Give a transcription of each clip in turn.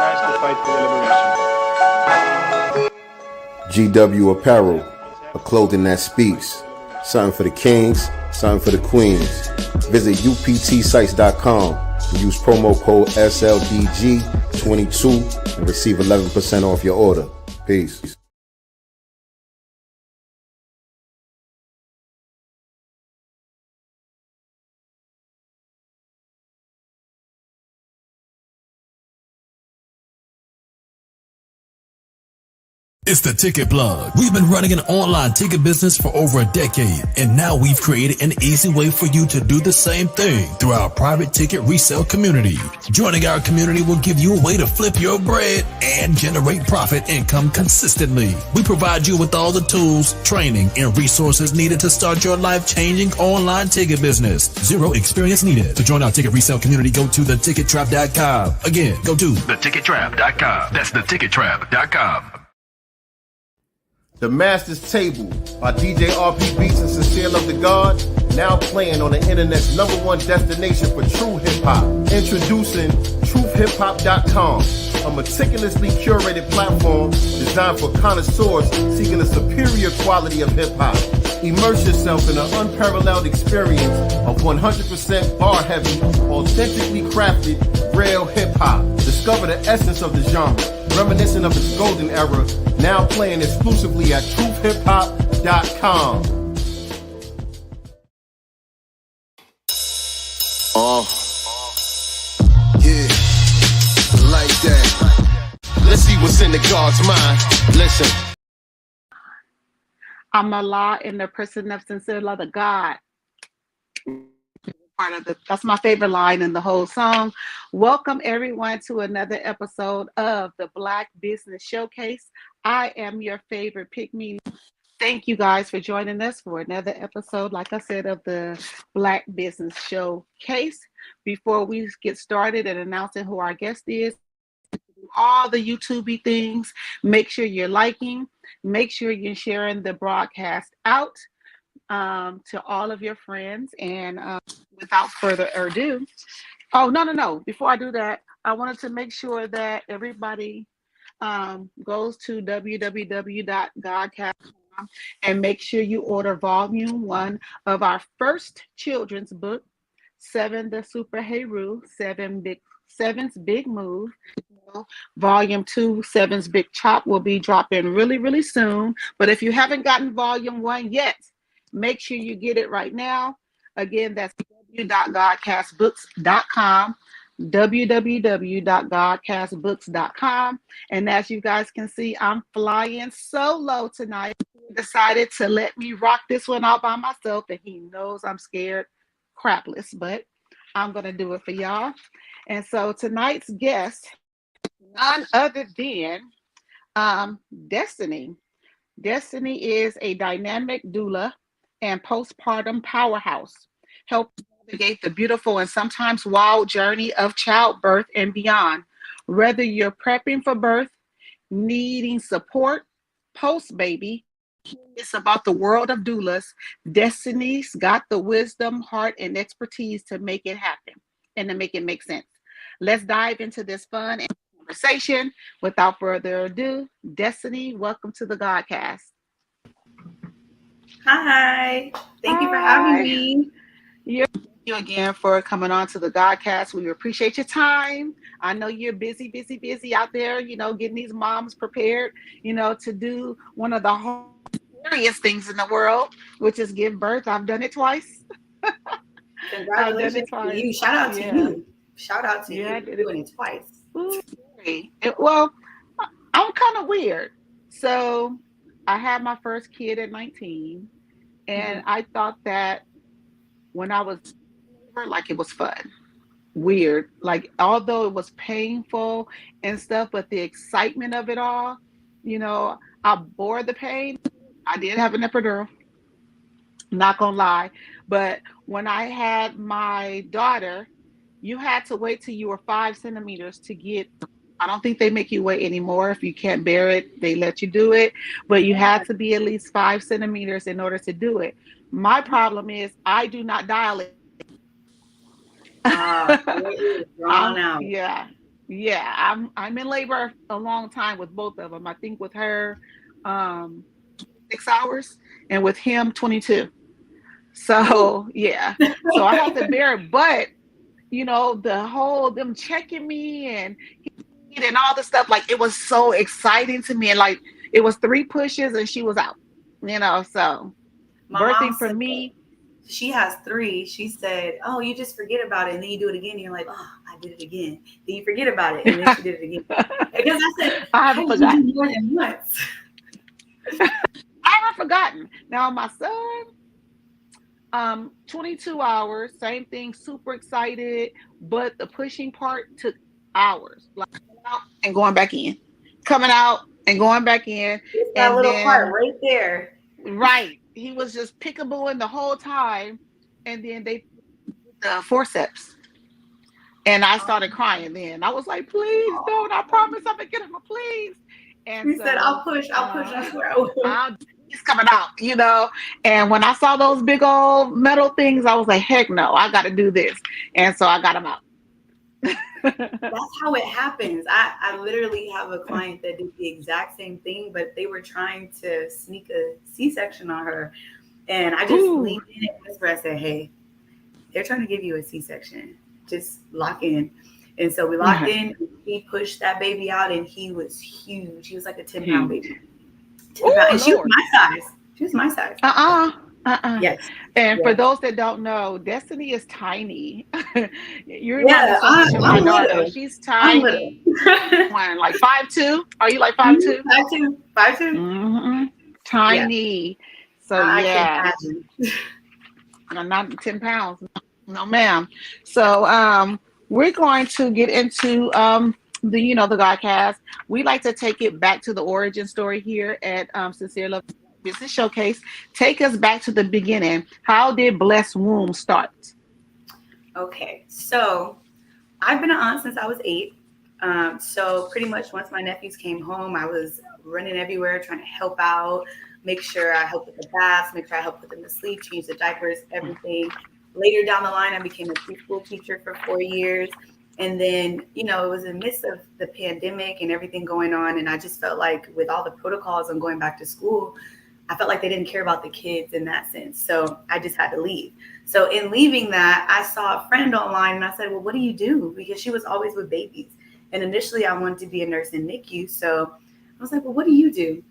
rise to fight for their liberation. GW Apparel, a clothing that speaks. Something for the kings, something for the queens. Visit uptsites.com and use promo code SLDG22 and receive 11% off your order. Peace. It's the Ticket Plug. We've been running an online ticket business for over a decade, and now we've created an easy way for you to do the same thing through our private ticket resale community. Joining our community will give you a way to flip your bread and generate profit income consistently. We provide you with all the tools, training, and resources needed to start your life-changing online ticket business. Zero experience needed. To join our ticket resale community, go to thetickettrap.com. Again, go to thetickettrap.com. That's thetickettrap.com. The Master's Table by DJ RP Beats and Sincere Love to God, now playing on the internet's #1 destination for true hip-hop. Introducing truthhiphop.com, a meticulously curated platform designed for connoisseurs seeking a superior quality of hip-hop. Immerse yourself in an unparalleled experience of 100% bar-heavy, authentically crafted, real hip-hop. Discover the essence of the genre, reminiscent of its golden era, now playing exclusively at truthhiphop.com. Yeah, like that. Let's see what's in the God's mind. Listen. I'm Allah in the person of sincere love of God. That's my favorite line in the whole song. Welcome everyone to another episode of the Black Business Showcase. I am your favorite pick-me. Thank you guys for joining us for another episode, like I said, of the Black Business Showcase. Before we get started and announcing who our guest is, all the YouTube things, make sure you're liking, make sure you're sharing the broadcast out to all of your friends. And without further ado, no. Before I do that, I wanted to make sure that everybody goes to www.godcastenterprises and make sure you order volume 1 of our first children's book, 7 the Super Heru, 7's Big Move. Volume 2, 7's Big Chop, will be dropping really, really soon. But if you haven't gotten volume 1 yet, make sure you get it right now. Again, that's www.godcastbooks.com, www.godcastbooks.com. And as you guys can see, I'm flying solo tonight. He decided to let me rock this one out by myself, and he knows I'm scared crapless, but I'm going to do it for y'all. And so tonight's guest, none other than Destiny. Destiny is a dynamic doula and postpartum powerhouse, help navigate the beautiful and sometimes wild journey of childbirth and beyond. Whether you're prepping for birth, needing support, post-baby, curious about the world of doulas, Destiny's got the wisdom, heart, and expertise to make it happen and to make it make sense. Let's dive into this fun and conversation. Without further ado, Destiny, welcome to the Godcast. Hi, thank you for having me. Thank you again for coming on to the Godcast. We appreciate your time. I know you're busy out there, getting these moms prepared, to do one of the hardest things in the world, which is give birth. I've done it twice. Congratulations to you. Shout out to you. Shout out to you for doing it twice. Well, I'm kind of weird. So I had my first kid at 19, and I thought that when I was like, it was fun. Weird. Like, although it was painful and stuff, but the excitement of it all, I bore the pain. I did have an epidural, not gonna lie. But when I had my daughter, you had to wait till you were 5 centimeters to get, I don't think they make you wait anymore. If you can't bear it, they let you do it. But you had to be at least 5 centimeters in order to do it. My problem is I do not dilate. Drawn out. Yeah. Yeah, I'm in labor a long time with both of them. I think with her, 6 hours, and with him 22. So yeah, so I had to bear it, but the whole them checking me and all the stuff, like it was so exciting to me, and like it was 3 pushes and she was out, so My mom birthing for said me. she has 3. She said, "Oh, you just forget about it, and then you do it again." And you're like, "Oh, I did it again." Then you forget about it, and then she did it again. Because I said, I "How haven't did you forgotten. do more than once?" I haven't forgotten. Now my son, 22 hours, same thing, super excited, but the pushing part took hours, like coming out and going back in, coming out and going back in, It's that and little part then right there. right, he was just pickabooing the whole time, and then they the forceps. And I started crying then. I was like, please don't. I promise I'm going to get him a please. And He said, so I'll push, I swear I will." he's coming out. And when I saw those big old metal things, I was like, heck no, I got to do this. And so I got him out. That's how it happens. I literally have a client that did the exact same thing, but they were trying to sneak a C-section on her. And I just leaned in and whispered, I said, "Hey, they're trying to give you a C-section. Just lock in." And so we locked in. He pushed that baby out, and he was huge. He was like a 10-pound baby. 10 pound. And she was my size. She was my size. Yes. And for Yes. those that don't know, Destiny is tiny. You Yeah, remind me so much of my daughter. little. She's I'm tiny. little. Like 5'2"? Are you like 5'2"? 5'2". 5'2". Mm-hmm. Tiny. Yeah. So I yeah. can imagine. I'm not 10 pounds. No, ma'am. So we're going to get into the Godcast. We like to take it back to the origin story here at Sincere Love Business Showcase. Take us back to the beginning. How did Blessed Womb start? Okay, so I've been an aunt since I was 8. So pretty much once my nephews came home, I was running everywhere trying to help out, make sure I helped with the baths, make sure I helped put them to sleep, change the diapers, everything. Later down the line, I became a preschool teacher for 4 years. And then, it was in the midst of the pandemic and everything going on. And I just felt like with all the protocols on going back to school, I felt like they didn't care about the kids in that sense. So I just had to leave. So in leaving that, I saw a friend online and I said, "Well, what do you do?" Because she was always with babies. And initially I wanted to be a nurse in NICU. So I was like, "Well, what do you do?"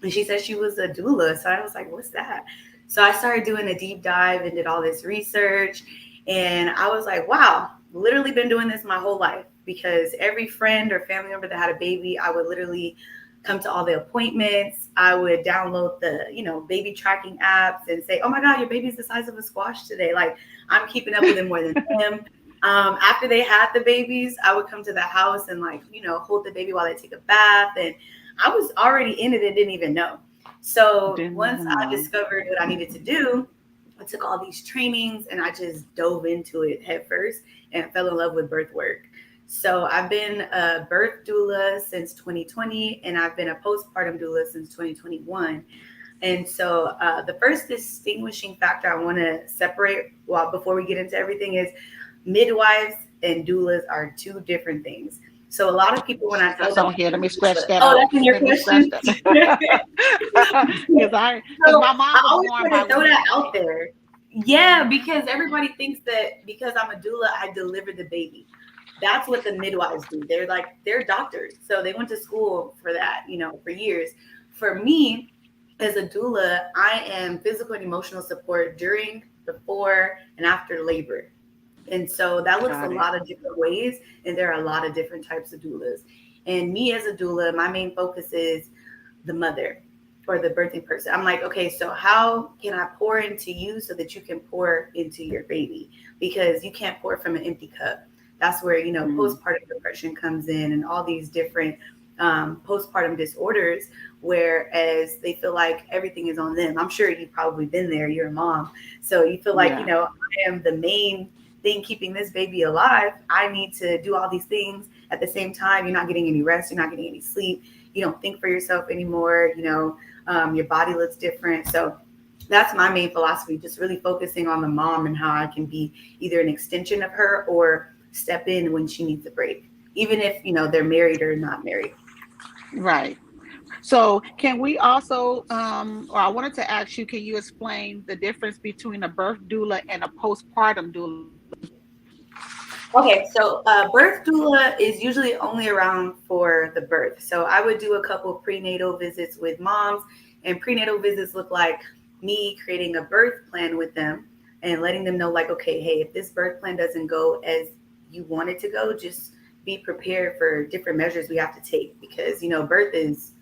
And she said she was a doula. So I was like, "What's that?" So I started doing a deep dive and did all this research. And I was like, wow, literally been doing this my whole life, because every friend or family member that had a baby, I would literally come to all the appointments. I would download the, baby tracking apps and say, "Oh my God, your baby's the size of a squash today." Like, I'm keeping up with them more than them. After they had the babies, I would come to the house and hold the baby while they take a bath. And I was already in it and didn't even know. So once I discovered what I needed to do, I took all these trainings and I just dove into it head first and fell in love with birth work. So I've been a birth doula since 2020, and I've been a postpartum doula since 2021. And so the first distinguishing factor I want to separate before we get into everything is midwives and doulas are 2 different things. So a lot of people, when I tell them, here, let me scratch that. Oh, that's in your question. Because my mom was always born try to throw that women. out there. Yeah, because everybody thinks that because I'm a doula, I deliver the baby. That's what the midwives do. They're doctors. So they went to school for that, for years. For me, as a doula, I am physical and emotional support during, before, and after labor. And so that looks a lot of different ways. And there are a lot of different types of doulas. And me as a doula, my main focus is the mother or the birthing person. I'm like, okay, so how can I pour into you so that you can pour into your baby? Because you can't pour from an empty cup. That's where, postpartum depression comes in and all these different postpartum disorders, whereas they feel like everything is on them. I'm sure you've probably been there. You're a mom. So you feel like, I am the main thing keeping this baby alive. I need to do all these things at the same time. You're not getting any rest. You're not getting any sleep. You don't think for yourself anymore. Your body looks different. So that's my main philosophy, just really focusing on the mom and how I can be either an extension of her or step in when she needs a break. even if, they're married or not married. Right. So can we also, or I wanted to ask you, can you explain the difference between a birth doula and a postpartum doula? Okay, so birth doula is usually only around for the birth. So I would do a couple prenatal visits with moms, and prenatal visits look like me creating a birth plan with them and letting them know, like, okay, hey, if this birth plan doesn't go as you want it to go, just be prepared for different measures we have to take, because birth is,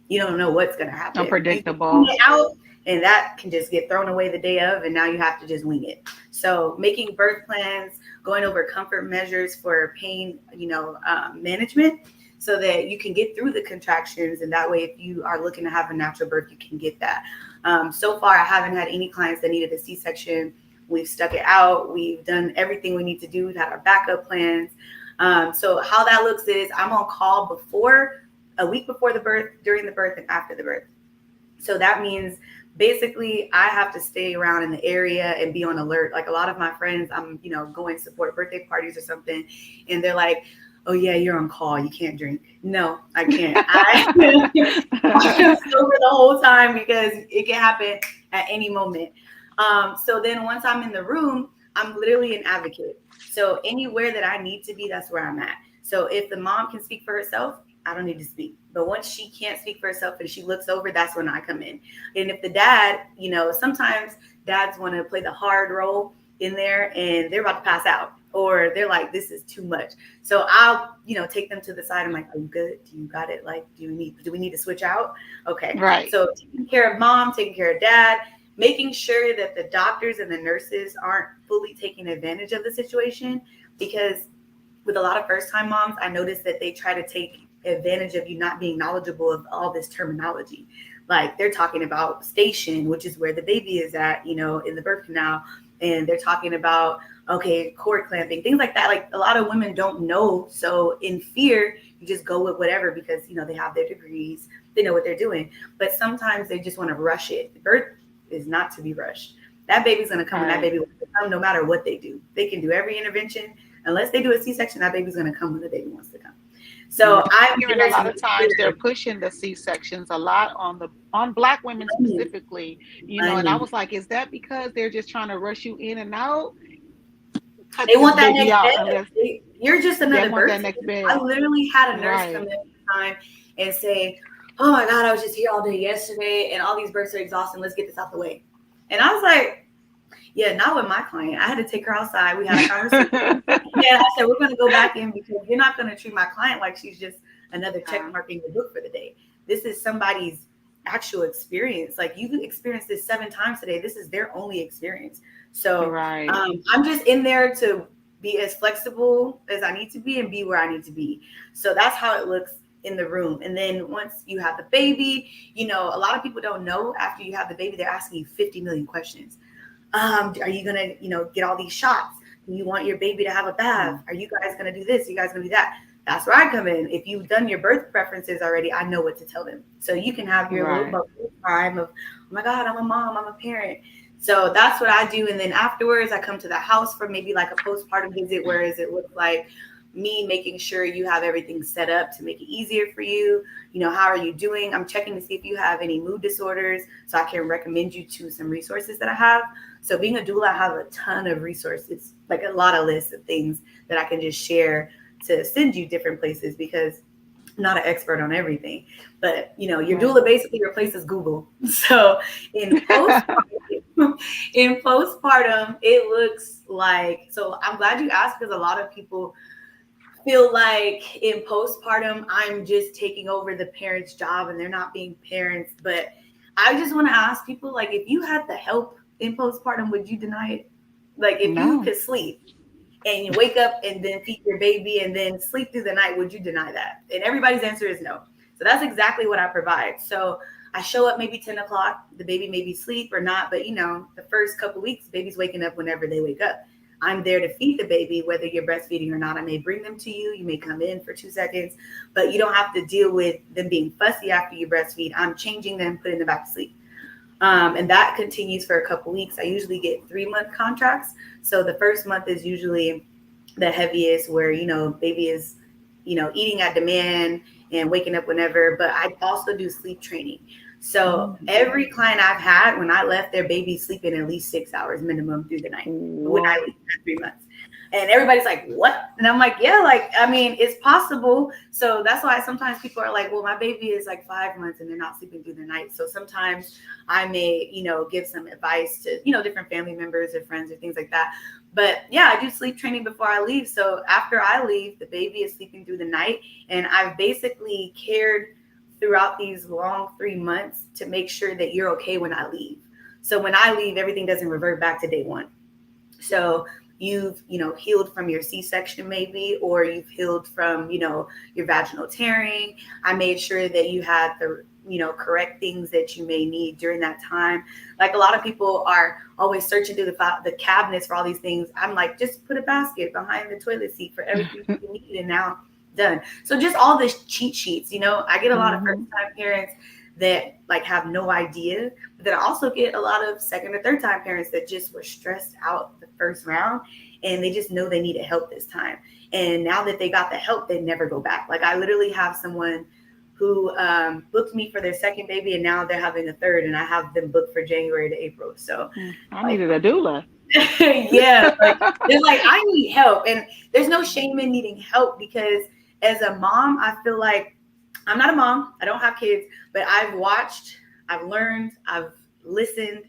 you don't know what's going to happen. Unpredictable. You out, and that can just get thrown away the day of, and now you have to just wing it. So making birth plans, going over comfort measures for pain, management, so that you can get through the contractions. And that way, if you are looking to have a natural birth, you can get that. So far, I haven't had any clients that needed a C-section. We've stuck it out. We've done everything we need to do. We've had our backup plans. So how that looks is I'm on call a week before the birth, during the birth, and after the birth. So that means basically I have to stay around in the area and be on alert. Like a lot of my friends, I'm, going to support birthday parties or something, and they're like, oh yeah, you're on call, you can't drink. No, I can't. I'm sober the whole time, because it can happen at any moment. So then once I'm in the room, I'm literally an advocate. So anywhere that I need to be, that's where I'm at. So if the mom can speak for herself, I don't need to speak. But once she can't speak for herself and she looks over, that's when I come in. And if the dad, sometimes dads want to play the hard role in there and they're about to pass out, or they're like, this is too much. So I'll, take them to the side. I'm like, are you good? Do you got it? Like, do we need to switch out? Okay. Right. So taking care of mom, taking care of dad, making sure that the doctors and the nurses aren't fully taking advantage of the situation, because with a lot of first-time moms, I noticed that they try to take advantage of you not being knowledgeable of all this terminology. Like they're talking about station, which is where the baby is at, in the birth canal. And they're talking about, okay, cord clamping, things like that. Like a lot of women don't know. So in fear, you just go with whatever, because, they have their degrees, they know what they're doing. But sometimes they just want to rush it. Birth is not to be rushed. That baby's going to come, and that baby will come no matter what they do. They can do every intervention. Unless they do a C-section, that baby's going to come when the baby wants to come. So I'm hearing a lot of times they're pushing the C-sections a lot on Black women specifically, and I was like, is that because they're just trying to rush you in and out? They want that next bed. You're just another birth. I literally had a nurse come in one time and say, oh my God, I was just here all day yesterday and all these births are exhausting. Let's get this out the way. And I was like, yeah, not with my client. I had to take her outside. We had a conversation. And I said, we're going to go back in, because you're not going to treat my client like she's just another check mark in your book for the day. This is somebody's actual experience. Like, you experienced this 7 times today. This is their only experience. So I'm just in there to be as flexible as I need to be and be where I need to be. So that's how it looks in the room. And then once you have the baby, a lot of people don't know, after you have the baby, they're asking you 50 million questions. Are you going to, get all these shots? Do you want your baby to have a bath? Are you guys going to do this? Are you guys going to do that? That's where I come in. If you've done your birth preferences already, I know what to tell them. So you can have your little bubble time of, oh my God, I'm a mom, I'm a parent. So that's what I do. And then afterwards, I come to the house for maybe like a postpartum visit, whereas it looks like me making sure you have everything set up to make it easier for you. How are you doing? I'm checking to see if you have any mood disorders, so I can recommend you to some resources that I have. So being a doula, I have a ton of resources, like a lot of lists of things that I can just share to send you different places, because I'm not an expert on everything. But, your doula basically replaces Google. So in postpartum, it looks like, so I'm glad you asked, because a lot of people feel like in postpartum, I'm just taking over the parent's job and they're not being parents. But I just want to ask people, like, if you had the help in postpartum, would you deny it? Like, if you could sleep and you wake up and then feed your baby and then sleep through the night, would you deny that? And everybody's answer is no. So that's exactly what I provide. So I show up maybe 10 o'clock, the baby maybe sleep or not, but the first couple weeks, baby's waking up whenever they wake up. I'm there to feed the baby, whether you're breastfeeding or not. I may bring them to you. You may come in for 2 seconds, but you don't have to deal with them being fussy after you breastfeed. I'm changing them, putting them back to sleep. And that continues for a couple weeks. I usually get 3-month contracts. So the first month is usually the heaviest, where, baby is eating at demand and waking up whenever, but I also do sleep training. So every client I've had, when I left, their baby sleeping at least 6 hours minimum through the night when I leave for 3 months. And everybody's like, what? And I'm like, yeah, it's possible. So that's why sometimes people are like, well, my baby is like 5 months and they're not sleeping through the night. So sometimes I may, give some advice to, different family members or friends or things like that. But yeah, I do sleep training before I leave. So after I leave, the baby is sleeping through the night. And I've basically cared throughout these long 3 months to make sure that you're okay when I leave. So when I leave, everything doesn't revert back to day one. So you've, healed from your C-section maybe, or you've healed from, your vaginal tearing. I made sure that you had the, correct things that you may need during that time. Like a lot of people are always searching through the cabinets for all these things. I'm like, just put a basket behind the toilet seat for everything you need, and now done. So just all this cheat sheets, I get a lot of first-time parents that like have no idea, but then I also get a lot of second or third time parents that just were stressed out the first round and they just know they needed help this time. And now that they got the help, they never go back. Like I literally have someone who booked me for their second baby and now they're having a third, and I have them booked for January to April. So I needed a doula. Yeah, it's like I need help, and there's no shame in needing help, because as a mom, I feel like I'm not a mom. I don't have kids, but I've watched, I've learned, I've listened.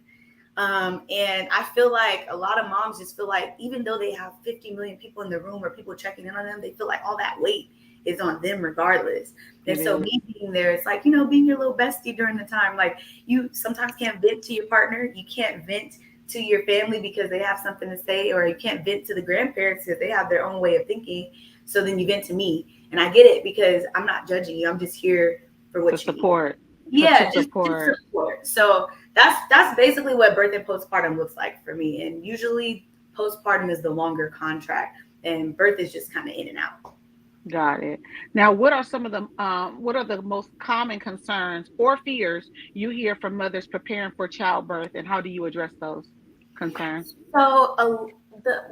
And I feel like a lot of moms just feel like even though they have 50 million people in the room or people checking in on them, they feel like all that weight is on them regardless. And so me being there, it's like, being your little bestie during the time. Like you sometimes can't vent to your partner. You can't vent to your family because they have something to say, or you can't vent to the grandparents because they have their own way of thinking. So then you vent to me. And I get it, because I'm not judging you. I'm just here for what you support. Need. Yeah, just support. So that's basically what birth and postpartum looks like for me. And usually postpartum is the longer contract, and birth is just kind of in and out. Got it. Now, what are some of the what are the most common concerns or fears you hear from mothers preparing for childbirth, and how do you address those concerns? So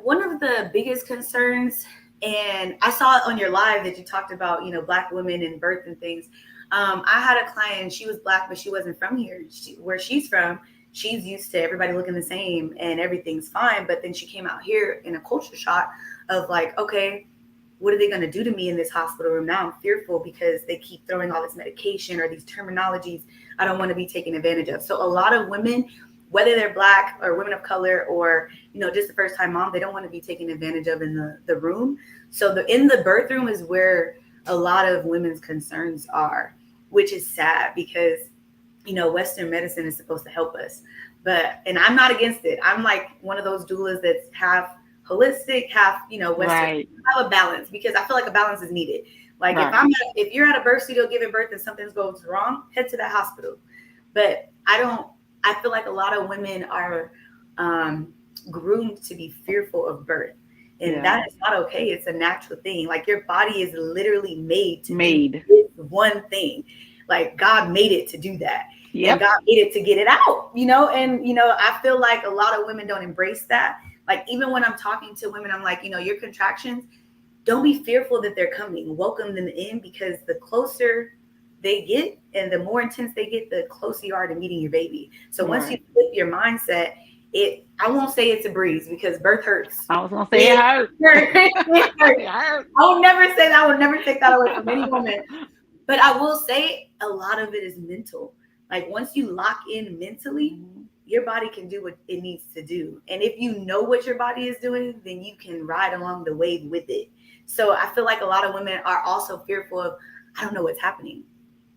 one of the biggest concerns, and I saw it on your live that you talked about, Black women and birth and things. I had a client, she was Black, but she wasn't from here. Where she's from, she's used to everybody looking the same and everything's fine. But then she came out here in a culture shock of like, okay, what are they going to do to me in this hospital room? Now I'm fearful because they keep throwing all this medication or these terminologies I don't want to be taken advantage of. So a lot of women, whether they're Black or women of color or, just the first time mom, they don't want to be taken advantage of in the room. So in the birth room is where a lot of women's concerns are, which is sad because, Western medicine is supposed to help us. And I'm not against it. I'm like one of those doulas that's half holistic, half, Western. Right. I have a balance because I feel like a balance is needed. Like if you're at a birth studio giving birth and something goes wrong, head to that hospital. But I feel like a lot of women are groomed to be fearful of birth. And that is not okay. It's a natural thing. Like your body is literally made do one thing. Like God made it to do that. Yep. And God made it to get it out, And, I feel like a lot of women don't embrace that. Like even when I'm talking to women, I'm like, your contractions, don't be fearful that they're coming. Welcome them in, because the closer they get and the more intense they get, the closer you are to meeting your baby. So once you flip your mindset, I won't say it's a breeze, because birth hurts. I was gonna say it hurts. It hurts. I will never say that. I will never take that away from any woman. But I will say a lot of it is mental. Like once you lock in mentally, your body can do what it needs to do. And if you know what your body is doing, then you can ride along the wave with it. So I feel like a lot of women are also fearful of, I don't know what's happening,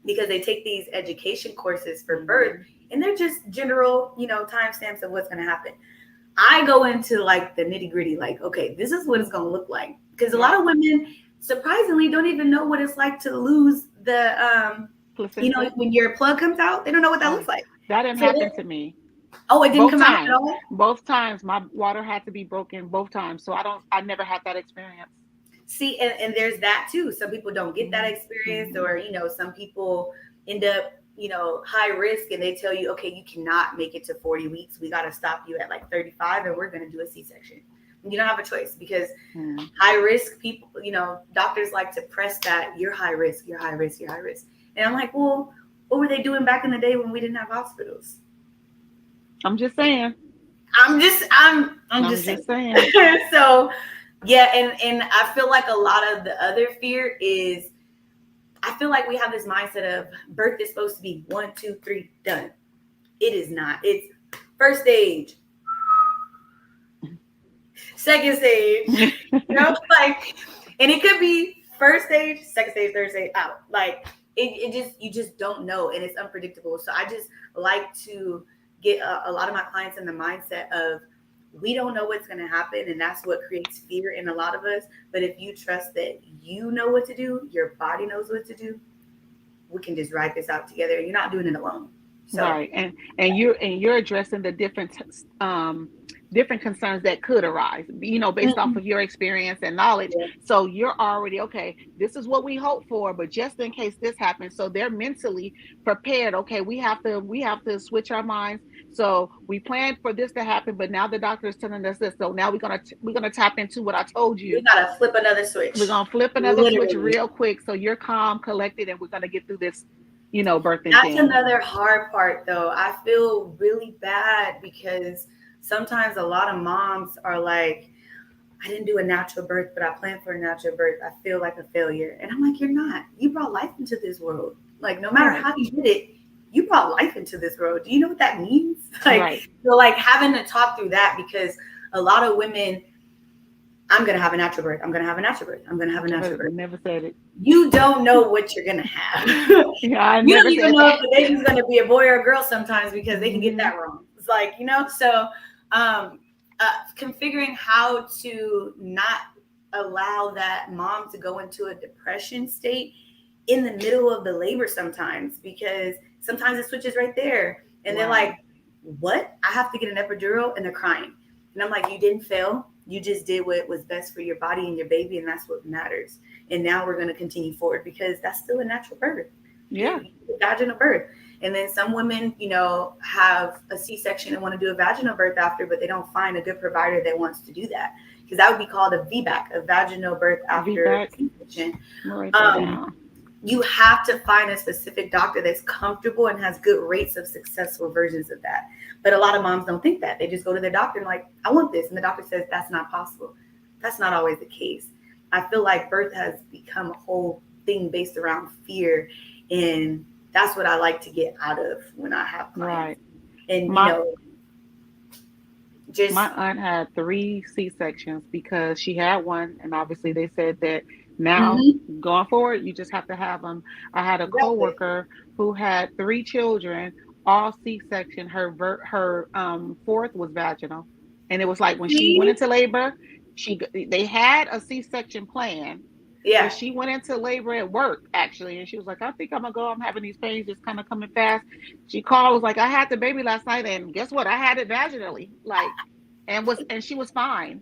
because they take these education courses for birth and they're just general, timestamps of what's going to happen. I go into like the nitty gritty, like, okay, this is what it's going to look like. Because a lot of women surprisingly don't even know what it's like to lose the, when your plug comes out, they don't know what that looks like. That didn't happen to me. Oh, it didn't come out at all? Both times my water had to be broken both times. So I never had that experience. See, and there's that too. Some people don't get that experience, or, some people end up, high risk, and they tell you, okay, you cannot make it to 40 weeks. We got to stop you at like 35 and we're going to do a C-section. You don't have a choice because high risk people, you know, doctors like to press that you're high risk, you're high risk, you're high risk. And I'm like, well, what were they doing back in the day when we didn't have hospitals? I'm just saying. I'm just saying. So yeah, and I feel like a lot of the other fear is, I feel like we have this mindset of birth is supposed to be 1, 2, 3, done. It is not. It's first stage, second stage, you know, like, and it could be first stage, second stage, third stage, out. Like you just don't know, and it's unpredictable. So I just like to get a lot of my clients in the mindset of, we don't know what's going to happen, and that's what creates fear in a lot of us. But if you trust that you know what to do, your body knows what to do, we can just ride this out together. You're not doing it alone. So. Right, and you're addressing the different concerns that could arise, you know, based off of your experience and knowledge. Yeah. So you're already, okay, this is what we hope for, but just in case this happens, so they're mentally prepared. Okay, we have to switch our minds. So we planned for this to happen, but now the doctor is telling us this. So now we're gonna tap into what I told you. We gotta flip another switch. We're gonna flip another switch real quick. So you're calm, collected, and we're gonna get through this, you know, birthing. That's another hard part, though. I feel really bad because sometimes a lot of moms are like, I didn't do a natural birth, but I planned for a natural birth. I feel like a failure. And I'm like, you're not. You brought life into this world. Like, no matter how you did it, you brought life into this world. Do you know what that means? Like, so like having to talk through that, because a lot of women, I'm going to have a natural birth. I'm going to have a natural birth. I'm going to have a natural birth. Never said it. You don't know what you're going to have. Yeah, you don't even know if the baby's going to be a boy or a girl sometimes, because they can get that wrong. It's like, you know, so configuring how to not allow that mom to go into a depression state in the middle of the labor sometimes, because sometimes it switches right there. And they're like, what? I have to get an epidural? And they're crying. And I'm like, you didn't fail. You just did what was best for your body and your baby, and that's what matters. And now we're going to continue forward, because that's still a natural birth. Yeah. Vaginal birth. And then some women, you know, have a C-section and want to do a vaginal birth after, but they don't find a good provider that wants to do that, because that would be called a VBAC, a vaginal birth after C-section. You have to find a specific doctor that's comfortable and has good rates of successful versions of that. But a lot of moms don't think that. They just go to their doctor and like, I want this. And the doctor says, that's not possible. That's not always the case. I feel like birth has become a whole thing based around fear. And that's what I like to get out of when I have clients. Right. And, my aunt had 3 C-sections because she had one. And obviously they said that now going forward, you just have to have them. I had a coworker who had 3 children, all C-section. Her 4th was vaginal. And it was like when she went into labor, they had a C-section plan. Yeah. She went into labor at work, actually. And she was like, I think I'm going to go. I'm having these pains just kind of coming fast. She called, was like, I had the baby last night. And guess what? I had it vaginally. Like, and she was fine.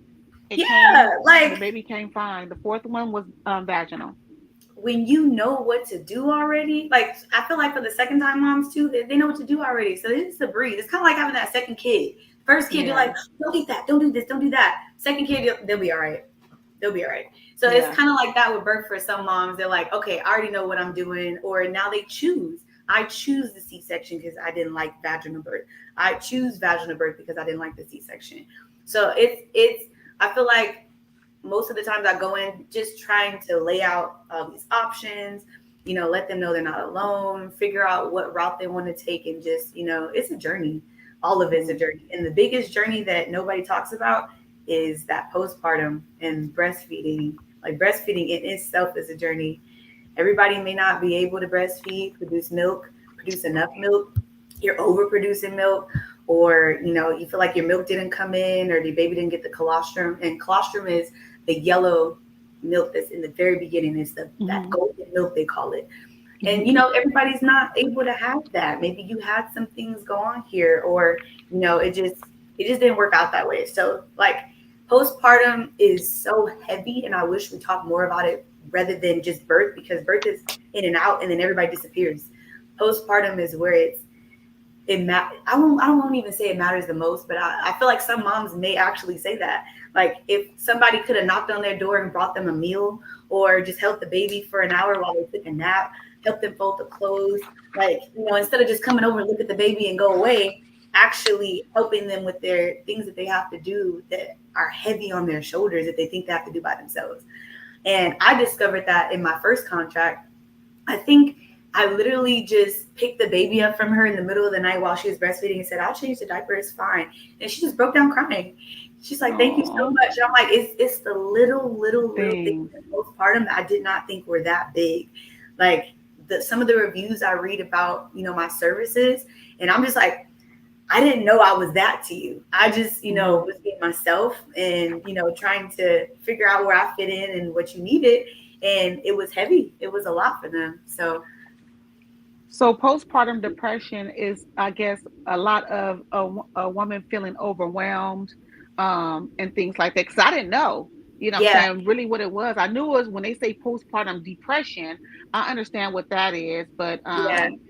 The baby came fine. The 4th one was vaginal. When you know what to do already, like I feel like for the second time moms too, they know what to do already. So they just breathe. It's kind of like having that second kid. First kid, you're like, don't eat that, don't do this, don't do that. Second kid, they'll be all right. They'll be all right. So it's kind of like that with birth for some moms. They're like, okay, I already know what I'm doing. Or now they choose. I choose the C-section because I didn't like vaginal birth. I choose vaginal birth because I didn't like the C-section. So I feel like most of the times I go in just trying to lay out these options, you know, let them know they're not alone, figure out what route they want to take, and just, you know, it's a journey. All of it's a journey. And the biggest journey that nobody talks about is that postpartum and breastfeeding. Like breastfeeding in itself is a journey. Everybody may not be able to breastfeed, produce enough milk. You're overproducing milk, or, you know, you feel like your milk didn't come in, or the baby didn't get the colostrum. And colostrum is the yellow milk that's in the very beginning. It's that golden milk, they call it. And, you know, everybody's not able to have that. Maybe you had some things go on here, or, you know, it just didn't work out that way. So like postpartum is so heavy, and I wish we talked more about it rather than just birth, because birth is in and out and then everybody disappears. Postpartum is where I won't even say it matters the most, but I feel like some moms may actually say that. Like if somebody could have knocked on their door and brought them a meal, or just helped the baby for an hour while they took a nap, help them fold the clothes, like, instead of just coming over and look at the baby and go away, actually helping them with their things that they have to do that are heavy on their shoulders that they think they have to do by themselves. And I discovered that in my first contract. I think I literally just picked the baby up from her in the middle of the night while she was breastfeeding and said, I'll change the diaper, it's fine. And she just broke down crying. She's like, thank you so much. And I'm like, it's the little things postpartum that I did not think were that big. Like some of the reviews I read about, my services, and I'm just like, I didn't know I was that to you. I just, was being myself and, trying to figure out where I fit in and what you needed. And it was heavy. It was a lot for them. So postpartum depression is, I guess, a lot of a woman feeling overwhelmed and things like that. Because I didn't know, what I'm saying, really what it was. I knew it was when they say postpartum depression, I understand what that is. But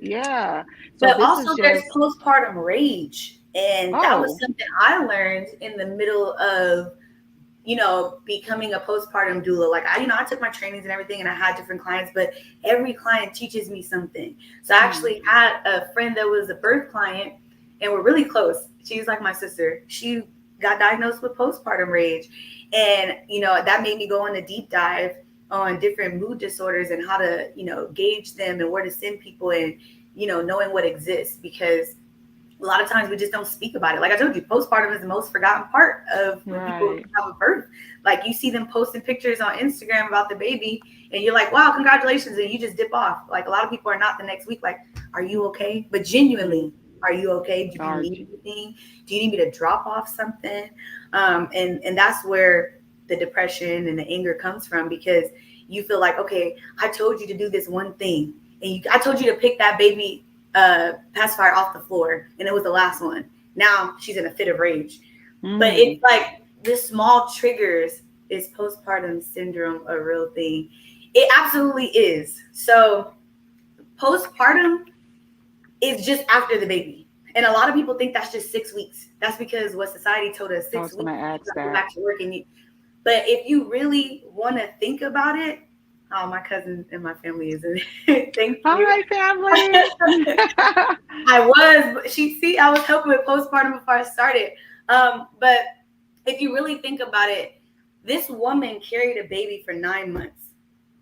yeah. So but also there's postpartum rage. And that was something I learned in the middle of, becoming a postpartum doula. Like I took my trainings and everything, and I had different clients, but every client teaches me something. So I actually had a friend that was a birth client, and we're really close. She's like my sister. She got diagnosed with postpartum rage, and that made me go on a deep dive on different mood disorders and how to gauge them and where to send people, and knowing what exists, because a lot of times we just don't speak about it. Like I told you, postpartum is the most forgotten part of when people have a birth. Like you see them posting pictures on Instagram about the baby, and you're like, wow, congratulations. And you just dip off. Like a lot of people are not the next week. Like, are you okay? But genuinely, are you okay? Do you need anything? Do you need me to drop off something? And that's where the depression and the anger comes from, because you feel like, okay, I told you to do this one thing, and I told you to pick that baby pacifier off the floor, and it was the last one. Now she's in a fit of rage. But it's like this small triggers. Is postpartum syndrome a real thing? It absolutely is. So postpartum is just after the baby, and a lot of people think that's just 6 weeks. That's because what society told us, 6 weeks, you go back to work. But if you really want to think about it, oh, my cousin and my family is in it. Thank you. Hi, family. I was helping with postpartum before I started. But if you really think about it, this woman carried a baby for 9 months.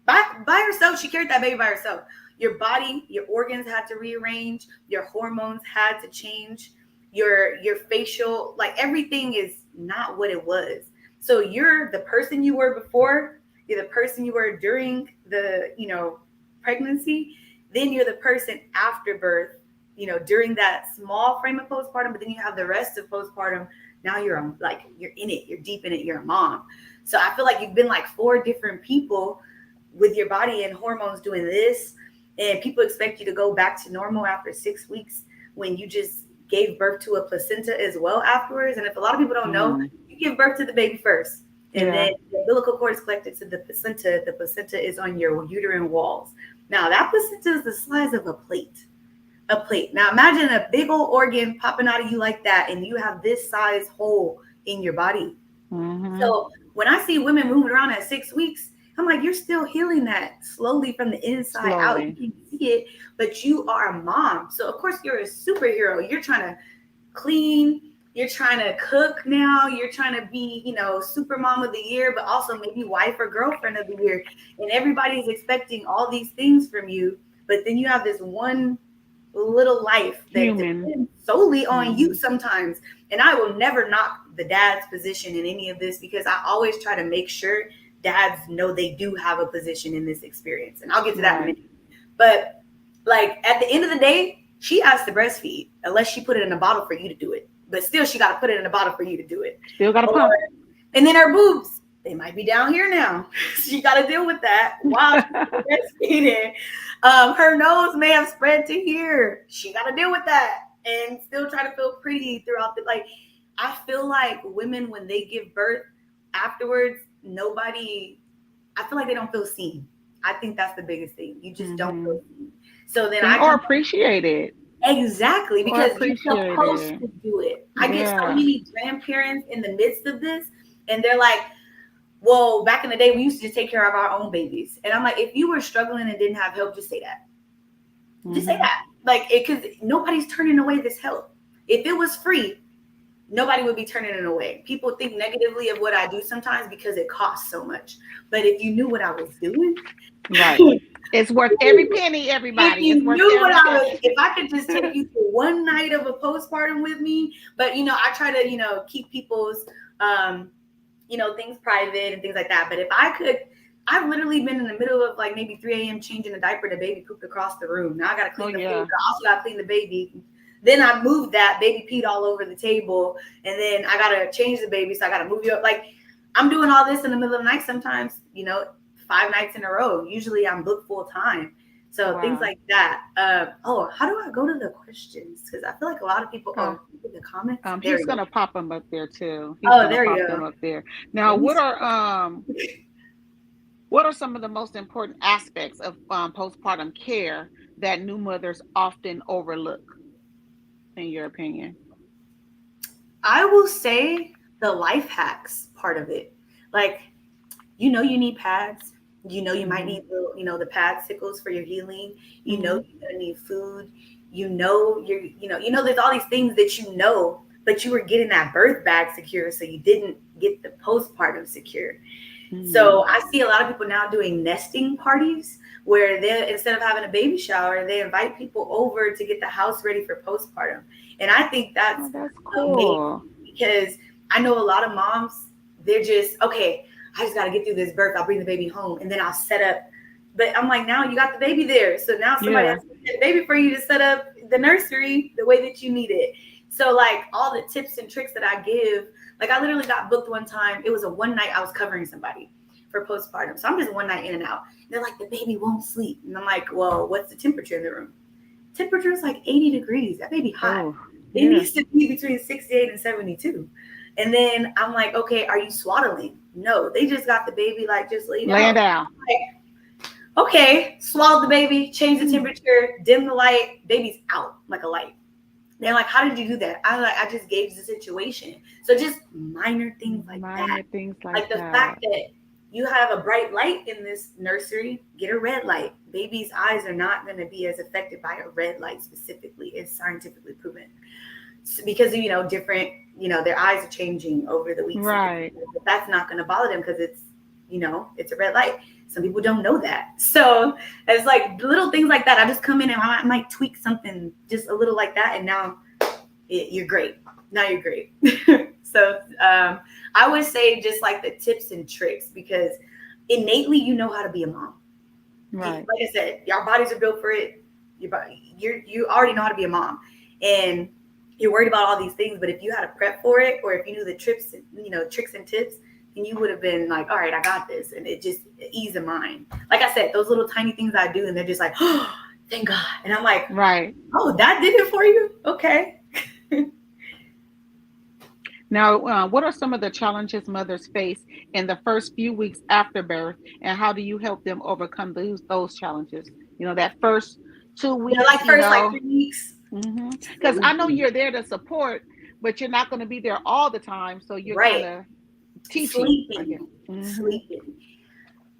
By herself. She carried that baby by herself. Your body, your organs had to rearrange. Your hormones had to change. Your facial, like everything is not what it was. So you're the person you were before. You're the person you were during the, pregnancy. Then you're the person after birth, during that small frame of postpartum. But then you have the rest of postpartum. Now you're in it. You're deep in it. You're a mom. So I feel like you've been like 4 different people with your body and hormones doing this. And people expect you to go back to normal after 6 weeks when you just gave birth to a placenta as well afterwards. And if a lot of people don't know, you give birth to the baby first. And then the umbilical cord is collected to the placenta. The placenta is on your uterine walls. Now, that placenta is the size of a plate. Now, imagine a big old organ popping out of you like that, and you have this size hole in your body. So when I see women moving around at 6 weeks, I'm like, you're still healing that slowly from the inside out. You can see it, but you are a mom. So, of course, you're a superhero. You're trying to clean. You're trying to cook now. You're trying to be, super mom of the year, but also maybe wife or girlfriend of the year. And everybody's expecting all these things from you. But then you have this one little life that depends solely on you sometimes. And I will never knock the dad's position in any of this, because I always try to make sure dads know they do have a position in this experience. And I'll get to that in a minute. But like at the end of the day, she has to breastfeed unless she put it in a bottle for you to do it. But still, she got to put it in a bottle for you to do it. Still got to pump. And then her boobs, they might be down here now. She got to deal with that while she's breastfeeding. Her nose may have spread to here. She got to deal with that and still try to feel pretty throughout the, I feel like women, when they give birth afterwards, I feel like they don't feel seen. I think that's the biggest thing. You just don't feel seen. So then or appreciate it. Exactly, because you're appreciate supposed it. to do it. I get so Yeah. many grandparents in the midst of this, and they're like, well, back in the day, we used to just take care of our own babies. And I'm like, if you were struggling and didn't have help, just say that. Just say that. Like, because nobody's turning away this help. If it was free, nobody would be turning it away. People think negatively of what I do sometimes because it costs so much. But if you knew what I was doing, Right. It's worth every penny, everybody. if it's you worth knew what I penny. was, if I could just take you through one night of a postpartum with me, but I try to, keep people's, things private and things like that. But if I could, I've literally been in the middle of like maybe 3 a.m. changing a diaper, the baby pooped across the room. Now I got to clean the food. I also got to clean the baby. Then I moved that baby peed all over the table. And then I got to change the baby. So I got to move you up. Like I'm doing all this in the middle of the night. Sometimes, 5 nights in a row. Usually I'm booked full time. So things like that. How do I go to the questions? Because I feel like a lot of people in the comments. He's gonna pop them up there too. There you go. Them up there. Now, what are some of the most important aspects of postpartum care that new mothers often overlook, in your opinion? I will say the life hacks part of it. Like, you need pads. You might need the pad sickles for your healing. You're gonna need food. There's all these things that but you were getting that birth bag secure, so you didn't get the postpartum secure. So I see a lot of people now doing nesting parties where they, instead of having a baby shower, they invite people over to get the house ready for postpartum. And I think that's cool. amazing, because I know a lot of moms, they're just, okay, I just got to get through this birth. I'll bring the baby home and then I'll set up. But I'm like, now you got the baby there. So now somebody has to get the baby for you to set up the nursery the way that you need it. So like all the tips and tricks that I give, like I literally got booked one time. It was a one night I was covering somebody for postpartum. So I'm just one night in and out. And they're like, the baby won't sleep. And I'm like, well, what's the temperature in the room? Temperature is like 80 degrees. That baby hot. It needs to be between 68 and 72. And then I'm like, okay, are you swaddling? No, they just got the baby like just laying down. Like, okay, swallowed the baby, change the temperature, dim the light, baby's out like a light. They're like, how did you do that? I just gauge the situation. So just minor things like that. Like the fact that you have a bright light in this nursery, get a red light. Baby's eyes are not going to be as affected by a red light specifically. It's scientifically proven. Because, different, their eyes are changing over the weeks. Right. But that's not going to bother them because it's, it's a red light. Some people don't know that. So it's like little things like that. I just come in and I might tweak something just a little like that. And now you're great. Now you're great. So I would say just like the tips and tricks, because innately you know how to be a mom. Right. Like I said, our bodies are built for it. You already know how to be a mom. And you're worried about all these things, but if you had to prep for it, or if you knew the tricks and tips, then you would have been like, all right, I got this. And it just ease of mind. Like I said, those little tiny things I do, and they're just like, oh, thank God. And I'm like, right. Oh, that did it for you? Okay. Now, what are some of the challenges mothers face in the first few weeks after birth, and how do you help them overcome those challenges? That first 2 weeks, like 3 weeks. Because I know you're there to support, but you're not going to be there all the time. So you're kind of teaching. Sleeping.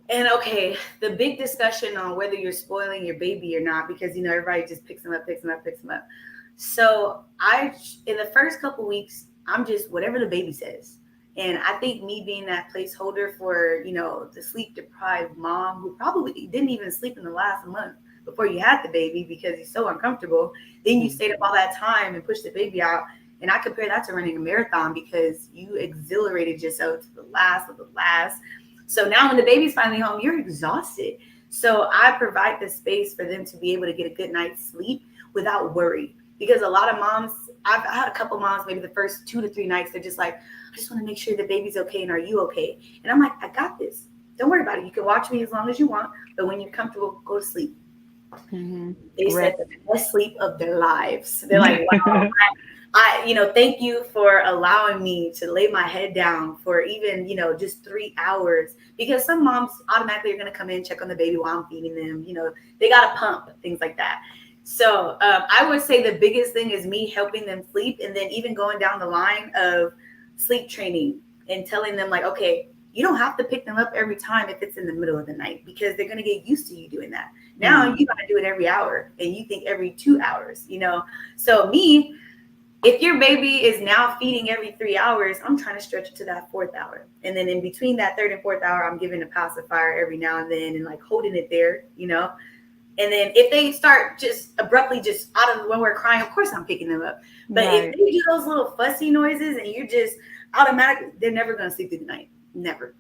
And okay, the big discussion on whether you're spoiling your baby or not, because everybody just picks them up. So in the first couple weeks, I'm just whatever the baby says. And I think me being that placeholder for, the sleep deprived mom who probably didn't even sleep in the last month before you had the baby because he's so uncomfortable. Then you stayed up all that time and pushed the baby out. And I compare that to running a marathon because you exhilarated yourself to the last of the last. So now when the baby's finally home, you're exhausted. So I provide the space for them to be able to get a good night's sleep without worry. Because a lot of moms, I've had a couple moms, maybe the first 2 to 3 nights, they're just like, I just want to make sure the baby's okay. And are you okay? And I'm like, I got this. Don't worry about it. You can watch me as long as you want. But when you're comfortable, go to sleep. They said the best sleep of their lives. They're like, wow, I thank you for allowing me to lay my head down for even, just 3 hours, because some moms automatically are going to come in, check on the baby while I'm feeding them. They got to pump, things like that. So I would say the biggest thing is me helping them sleep, and then even going down the line of sleep training and telling them like, okay, you don't have to pick them up every time if it's in the middle of the night, because they're going to get used to you doing that. Now you got to do it every hour, and you think every 2 hours, you know? So me, if your baby is now feeding every 3 hours, I'm trying to stretch it to that 4th hour. And then in between that 3rd and 4th hour, I'm giving a pacifier every now and then and like holding it there, you know? And then if they start just abruptly just out of when we're crying, of course I'm picking them up. But if they do those little fussy noises and you're just automatically, they're never going to sleep through the night. Never.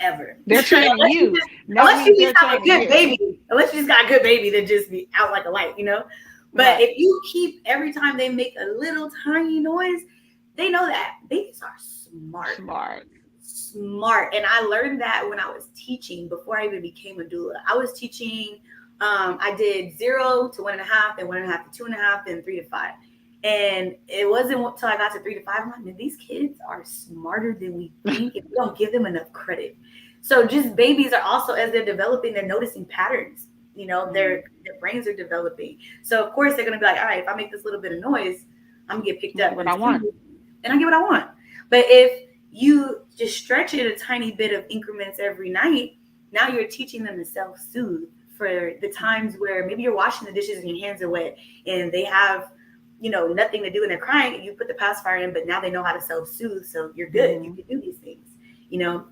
Ever. They're training you. Unless you just have a good baby. Unless you just got a good baby that just be out like a light, you know? But if you keep, every time they make a little tiny noise, they know that. Babies are smart. Smart. And I learned that when I was teaching, before I even became a doula. I was teaching, I did 0 to 1.5, then 1.5 to 2.5, then 3 to 5. And it wasn't until I got to 3 to 5, I'm like, man, these kids are smarter than we think, and we don't give them enough credit. So just babies are also, as they're developing, they're noticing patterns. You know, their brains are developing. So of course they're gonna be like, all right, if I make this little bit of noise, I'm gonna get picked up. What I want. And I get what I want. But if you just stretch it a tiny bit of increments every night, now you're teaching them to self-soothe for the times where maybe you're washing the dishes and your hands are wet and they have, you know, nothing to do and they're crying. You put the pacifier in, but now they know how to self-soothe. So you're good. You can do these things, you know.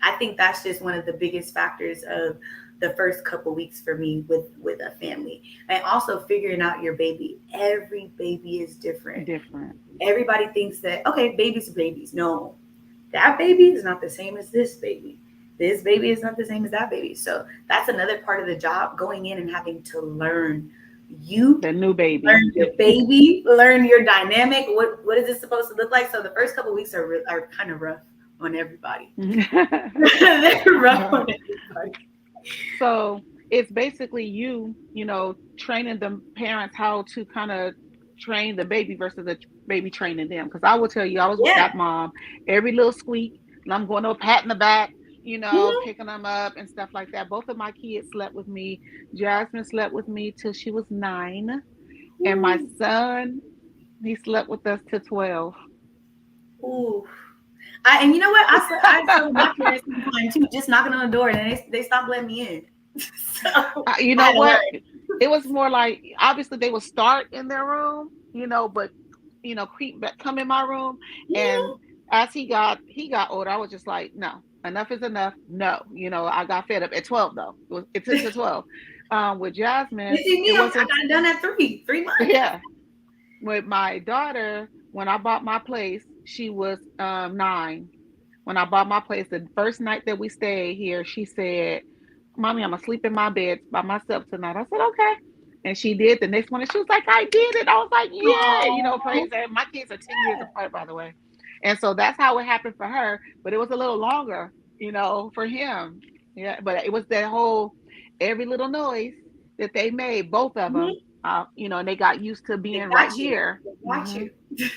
I think that's just one of the biggest factors of the first couple weeks for me with a family. And also figuring out your baby. Every baby is different. Everybody thinks that, okay, babies are babies. No, that baby is not the same as this baby. This baby is not the same as that baby. So that's another part of the job, going in and having to learn you, the new baby, learn your baby, learn your dynamic. What is this supposed to look like? So the first couple of weeks are kind of rough on everybody. They're rough on everybody. So it's basically you know, training the parents how to kind of train the baby versus the baby training them. Because I will tell you, I was with that mom. Every little squeak, and I'm going to pat in the back, you know, picking them up and stuff like that. Both of my kids slept with me. Jasmine slept with me till she was 9. And my son, he slept with us till 12. Ooh. And you know what? I told my parents sometimes too, just knocking on the door, and they stopped letting me in. So, you know what? It was more like, obviously they would start in their room, you know, but you know, creep back, come in my room. And as he got older, I was just like, no, enough is enough. No, you know, I got fed up at 12 though. It took to 12. With Jasmine, you see me, I got it done at 3 months. Yeah. With my daughter, when I bought my place, she was 9. When I bought my place, the first night that we stayed here, she said, Mommy, I'm gonna sleep in my bed by myself tonight. I said, okay. And she did. The next morning, she was like, I did it. I was like, yeah, you know, praise her. My kids are 10 years apart, by the way. And so that's how it happened for her. But it was a little longer, you know, for him. Yeah, but it was that whole, every little noise that they made, both of them, you know, and they got used to being right here.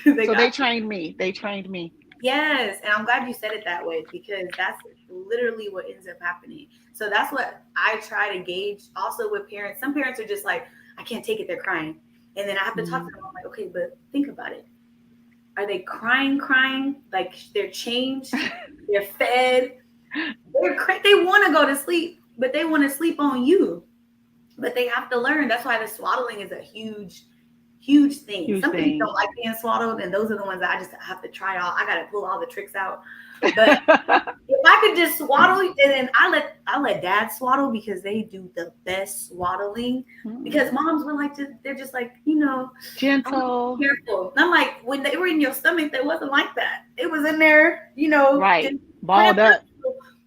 They trained me. Yes, and I'm glad you said it that way, because that's literally what ends up happening. So that's what I try to gauge also with parents. Some parents are just like, I can't take it, they're crying. And then I have to talk to them. I'm like, okay, but think about it. Are they crying? Like they're changed, they're fed, they want to go to sleep, but they want to sleep on you. But they have to learn. That's why the swaddling is a huge thing. Some people don't like being swaddled, and those are the ones that I just have to try out. I got to pull all the tricks out. But if I could just swaddle, and then I let dad swaddle, because they do the best swaddling. Because moms were like, they're just like, you know, gentle, careful. And I'm like, when they were in your stomach, they wasn't like that. It was in there, you know, right, balled up.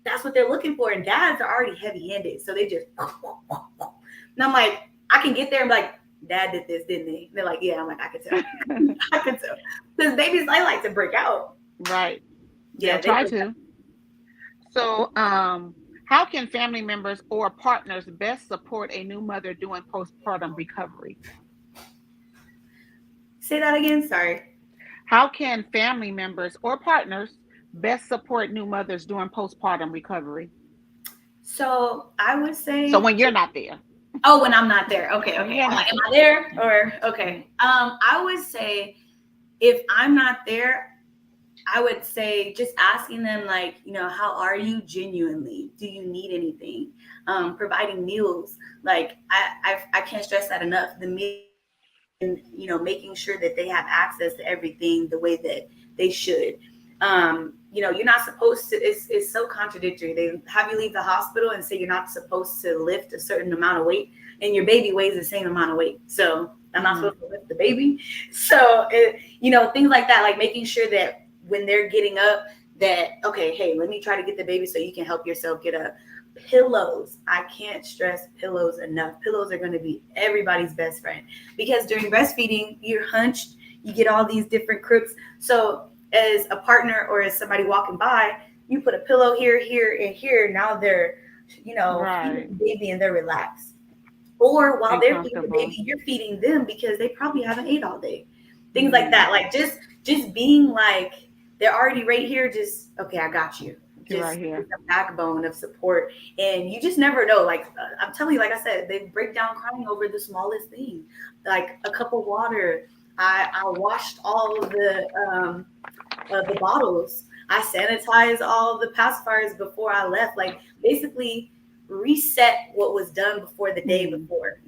That's what they're looking for. And dads are already heavy-handed, so they just. And I'm like, I can get there and be like, Dad did this, didn't he? They're like, yeah. I'm like, I could tell. I could tell. Because babies, they like to break out. Right. Yeah, try to. So, how can family members or partners best support a new mother doing postpartum recovery? Say that again. Sorry. How can family members or partners best support new mothers during postpartum recovery? So I would say. So when you're not there. Oh, when I'm not there. Okay. Yeah. I'm like, am I there? Or okay. I would say if I'm not there, I would say just asking them like, how are you genuinely? Do you need anything? Providing meals. Like I can't stress that enough. The meal and making sure that they have access to everything the way that they should. You're not supposed to. It's so contradictory. They have you leave the hospital and say you're not supposed to lift a certain amount of weight, and your baby weighs the same amount of weight. So I'm not supposed to lift the baby. So things like that, like making sure that when they're getting up, that okay, hey, let me try to get the baby so you can help yourself get up. Pillows. I can't stress pillows enough. Pillows are going to be everybody's best friend because during breastfeeding, you're hunched, you get all these different crooks. So as a partner or as somebody walking by, you put a pillow here, here, and here. Now they're, Right. feeding the baby and they're relaxed. Or while And they're feeding the comfortable. baby, you're feeding them because they probably haven't ate all day. Things like that. Like just being like, they're already right here. Just, okay, I got you. You're Just right here. a backbone of support. And you just never know. Like, I'm telling you, like I said, they break down crying over the smallest thing, like a cup of water. I washed all of the bottles. I sanitized all the pacifiers before I left. Like basically reset what was done before the day before,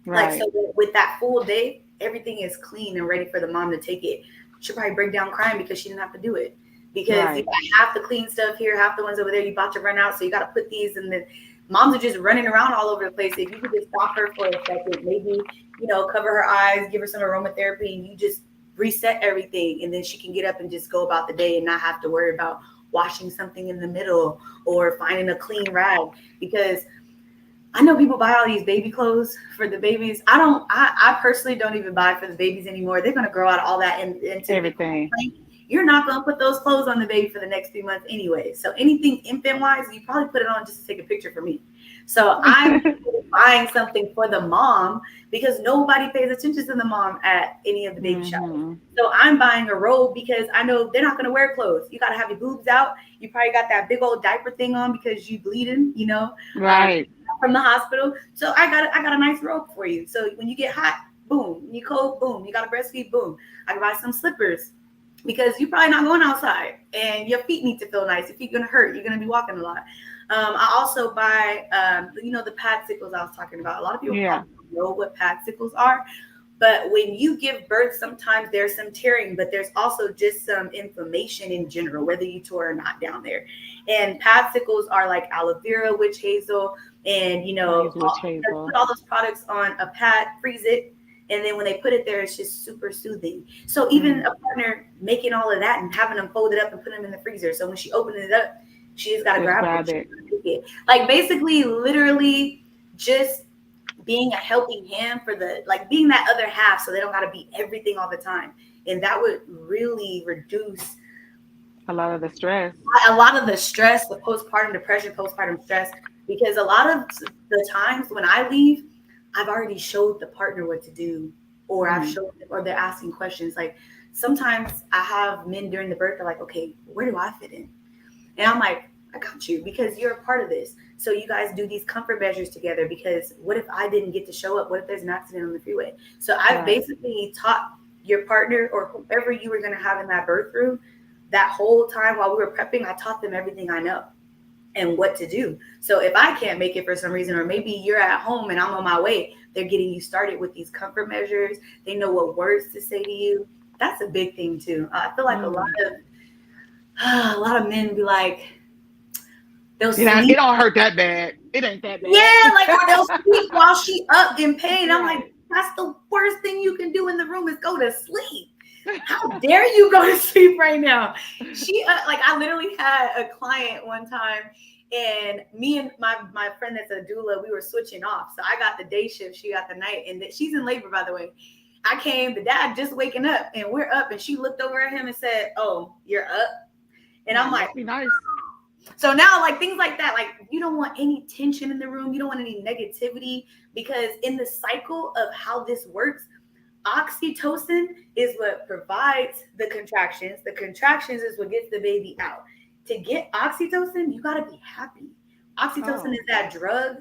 Right. Like, so with that full day, everything is clean and ready for the mom to take it. She'll probably break down crying because she didn't have to do it. Because you got half the clean stuff here, half the ones over there, you about to run out. So you got to put these, and then moms are just running around all over the place. If you could just stop her for a second, maybe, cover her eyes, give her some aromatherapy, and you just reset everything. And then she can get up and just go about the day and not have to worry about washing something in the middle or finding a clean rag. Because I know people buy all these baby clothes for the babies. I personally don't even buy for the babies anymore. They're going to grow out all that into Everything. You're not going to put those clothes on the baby for the next 3 months anyway. So anything infant wise, you probably put it on just to take a picture for me. So I'm buying something for the mom because nobody pays attention to the mom at any of the baby showers. So I'm buying a robe because I know they're not going to wear clothes. You got to have your boobs out. You probably got that big old diaper thing on because you bleeding, Right. from the hospital. So I got a nice robe for you. So when you get hot, boom. When you cold, boom. You got to breastfeed, boom. I can buy some slippers because you're probably not going outside and your feet need to feel nice. Your feet going to hurt. You're going to be walking a lot. I also buy, the padsicles I was talking about. A lot of people don't know what padsicles are. But when you give birth, sometimes there's some tearing, but there's also just some inflammation in general, whether you tore or not down there. And padsicles are like aloe vera, witch hazel, and put all those products on a pad, freeze it, and then when they put it there, it's just super soothing. So even a partner making all of that and having them folded up and put them in the freezer. So when she opens it up, she just got to grab it. Like basically, literally just being a helping hand for being that other half so they don't got to be everything all the time. And that would really reduce a lot of the stress, the postpartum depression, postpartum stress, because a lot of the times when I leave, I've already showed the partner what to do, or or they're asking questions. Like sometimes I have men during the birth, they're like, okay, where do I fit in? And I'm like, I got you because you're a part of this. So you guys do these comfort measures together because what if I didn't get to show up? What if there's an accident on the freeway? So I've basically taught your partner or whoever you were going to have in that birth room that whole time while we were prepping, I taught them everything I know and what to do. So if I can't make it for some reason, or maybe you're at home and I'm on my way, they're getting you started with these comfort measures. They know what words to say to you. That's a big thing too. I feel like a lot of men be like, they'll sleep. It don't hurt that bad. It ain't that bad. Yeah, like or they'll sleep while she up in pain. I'm like, that's the worst thing you can do in the room is go to sleep. How dare you go to sleep right now? She I literally had a client one time, and me and my friend that's a doula, we were switching off. So I got the day shift, she got the night, and she's in labor, by the way. I came, the dad just waking up, and we're up, and she looked over at him and said, "Oh, you're up," and I'm like, be nice. So now, like things like that, like you don't want any tension in the room, you don't want any negativity, because in the cycle of how this works, oxytocin is what provides the contractions. The contractions is what gets the baby out. To get oxytocin, you got to be happy. Oxytocin is that drug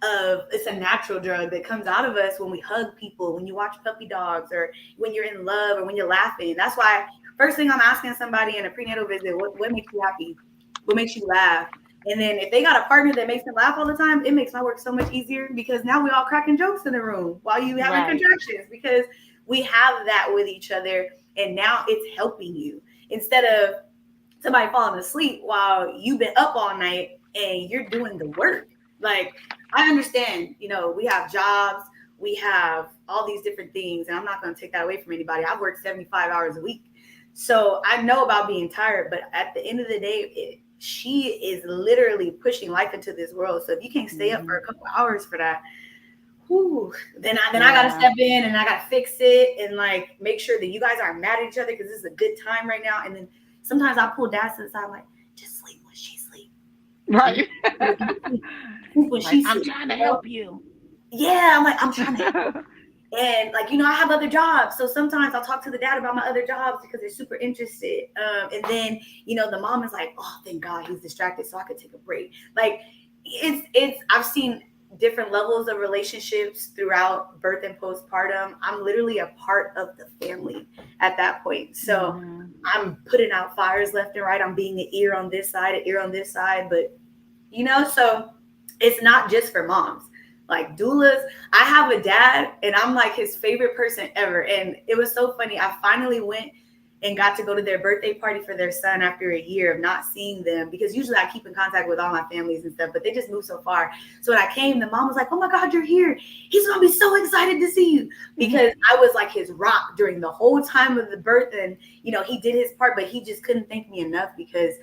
it's a natural drug that comes out of us when we hug people, when you watch puppy dogs, or when you're in love, or when you're laughing. That's why first thing I'm asking somebody in a prenatal visit, what makes you happy? What makes you laugh? And then if they got a partner that makes them laugh all the time, it makes my work so much easier, because now we all cracking jokes in the room while you having contractions, because we have that with each other, and now it's helping you instead of somebody falling asleep while you've been up all night and you're doing the work. Like, I understand, we have jobs, we have all these different things, and I'm not going to take that away from anybody. I've worked 75 hours a week. So I know about being tired, but at the end of the day, she is literally pushing life into this world. So if you can't stay up for a couple hours for that, then I got to step in and I got to fix it and like make sure that you guys aren't mad at each other, because this is a good time right now. And then sometimes I pull Dad to the side, like, just sleep when she sleeps. Right. When she I'm trying to help you. Yeah, I'm like, I'm trying to help. And like, I have other jobs. So sometimes I'll talk to the dad about my other jobs because they're super interested. And then, the mom is like, oh, thank God he's distracted so I could take a break. Like I've seen different levels of relationships throughout birth and postpartum. I'm literally a part of the family at that point. So I'm putting out fires left and right. I'm being an ear on this side, an ear on this side. But, so it's not just for moms. Like doulas, I have a dad and I'm like his favorite person ever. And it was so funny. I finally went and got to go to their birthday party for their son after a year of not seeing them, because usually I keep in contact with all my families and stuff, but they just moved so far. So when I came, the mom was like, oh my God, you're here. He's going to be so excited to see you, because I was like his rock during the whole time of the birth. And, he did his part, but he just couldn't thank me enough because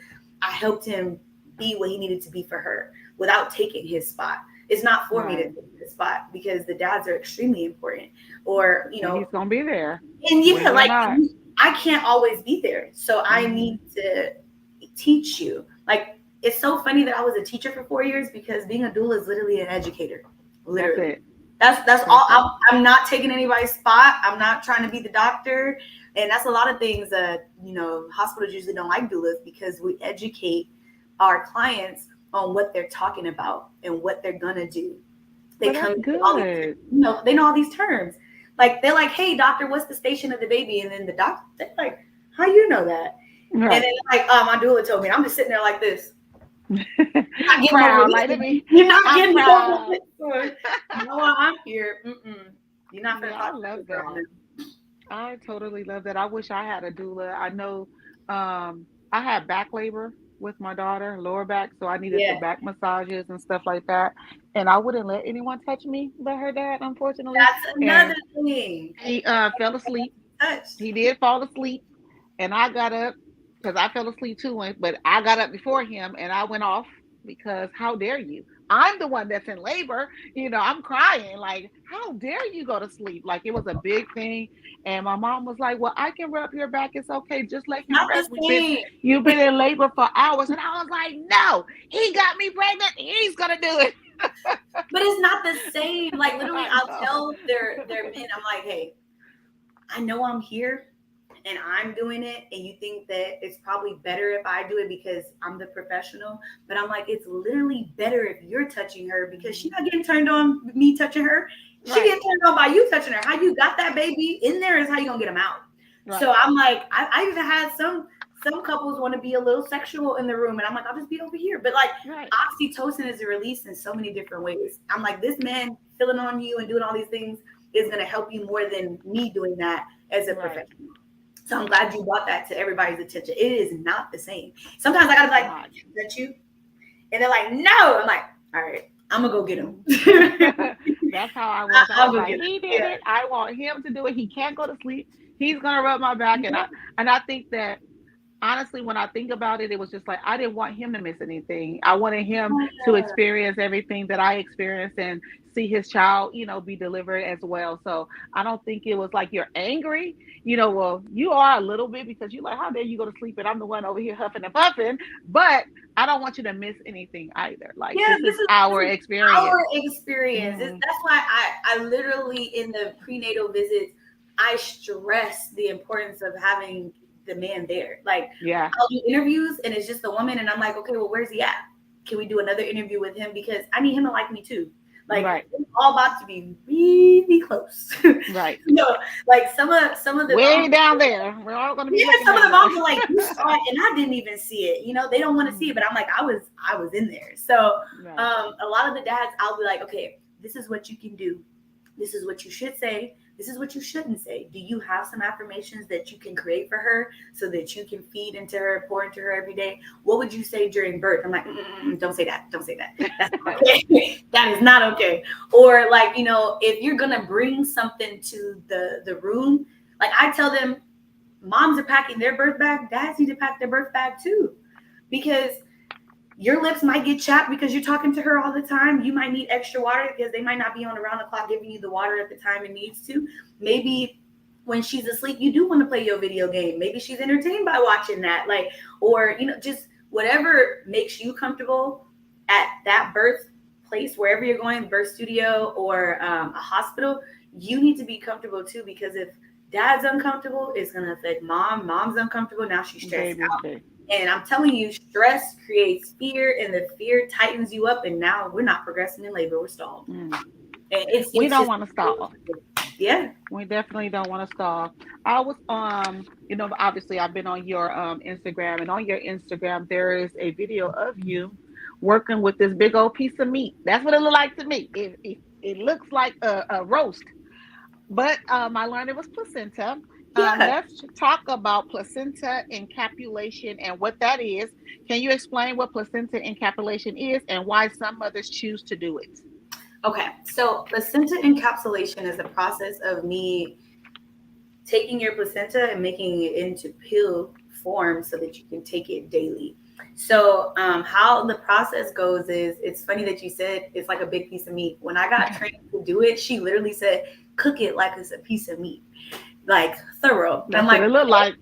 I helped him be what he needed to be for her without taking his spot. It's not for me to take the spot, because the dads are extremely important, or, he's going to be there. And I can't always be there. So I need to teach you. Like, it's so funny that I was a teacher for 4 years, because being a doula is literally an educator. Literally. That's all. I'm not taking anybody's spot. I'm not trying to be the doctor. And that's a lot of things that, hospitals usually don't like doulas, because we educate our clients on what they're talking about and what they're gonna do. They come to all these, they know all these terms. Like, they're like, hey doctor, what's the station of the baby? And then the doctor, they're like, how you know that? Right. And then like, my doula told me. I'm just sitting there like this. You're not getting over it. I'm here. You're not gonna talk. I love that. I totally love that. I wish I had a doula. I know I had back labor with my daughter, lower back, so I needed the back massages and stuff like that. And I wouldn't let anyone touch me but her dad, unfortunately. That's another thing. He fell asleep. He did fall asleep, and I got up because I fell asleep too. But I got up before him, and I went off because how dare you? I'm the one that's in labor. I'm crying. Like, how dare you go to sleep? Like, it was a big thing. And my mom was like, well, I can rub your back. It's okay. Just let him rest. You've been in labor for hours. And I was like, no, he got me pregnant. He's going to do it. But it's not the same. Like, literally, I'll tell their men, I'm like, hey, I know I'm here and I'm doing it, and you think that it's probably better if I do it because I'm the professional, but I'm like, it's literally better if you're touching her, because she's not getting turned on me touching her. She getting turned on by you touching her. How you got that baby in there is how you gonna get them out. Right. So I'm like, I even had some couples want to be a little sexual in the room, and I'm like, I'll just be over here. But like, oxytocin is released in so many different ways. I'm like, this man feeling on you and doing all these things is gonna help you more than me doing that as a professional. So I'm glad you brought that to everybody's attention. It is not the same. Sometimes I gotta be like, is that you? And they're like, no. I'm like, all right, I'm gonna go get him. That's how I was. I was like, he did it. I want him to do it. He can't go to sleep. He's gonna rub my back. And I think that honestly, when I think about it, it was just like, I didn't want him to miss anything. I wanted him to experience everything that I experienced and see his child, be delivered as well. So I don't think it was like you're angry, well, you are a little bit, because you're like, how dare you go to sleep and I'm the one over here huffing and puffing, but I don't want you to miss anything either. Like, this is our experience. Our experience. That's why I literally, in the prenatal visits, I stress the importance of having the man there. Like, I'll do interviews and it's just the woman, and I'm like, okay, well, where's he at? Can we do another interview with him? Because I need him to like me too. Like Right. it's all about to be really close. Right. Like some of the Way moms, down there. We're all going to be looking some of the down moms are like, you saw it and I didn't even see it. They don't want to see it, but I'm like, I was in there. So there. Right. a lot of the dads, I'll be like, okay, this is what you can do. This is what you should say. This is what you shouldn't say. Do you have some affirmations that you can create for her so that you can feed into her, pour into her every day? What would you say during birth? I'm like, don't say that. Don't say that. That's not okay. That is not okay. Or like, if you're going to bring something to the room, like I tell them, moms are packing their birth bag. Dads need to pack their birth bag too, because your lips might get chapped because you're talking to her all the time. You might need extra water because they might not be on around the clock giving you the water at the time it needs to. Maybe when she's asleep, you do want to play your video game. Maybe she's entertained by watching that. Or just whatever makes you comfortable at that birth place, wherever you're going, birth studio or a hospital, you need to be comfortable too, because if dad's uncomfortable, it's going to affect mom. Mom's uncomfortable. Now she's stressed out. And I'm telling you, stress creates fear, and the fear tightens you up. And now we're not progressing in labor; we're stalled. And we don't want to stall. Yeah, we definitely don't want to stall. I was obviously I've been on your Instagram, and on your Instagram there is a video of you working with this big old piece of meat. That's what it looked like to me. It looks like a roast, but I learned it was placenta. Let's talk about placenta encapsulation and what that is. Can you explain what placenta encapsulation is and why some mothers choose to do it? Okay, so placenta encapsulation is the process of me taking your placenta and making it into pill form so that you can take it daily. So how the process goes is, it's funny that you said it's like a big piece of meat. When I got trained to do it, she literally said, cook it like it's a piece of meat. Like thorough. That's I'm like, what it look like.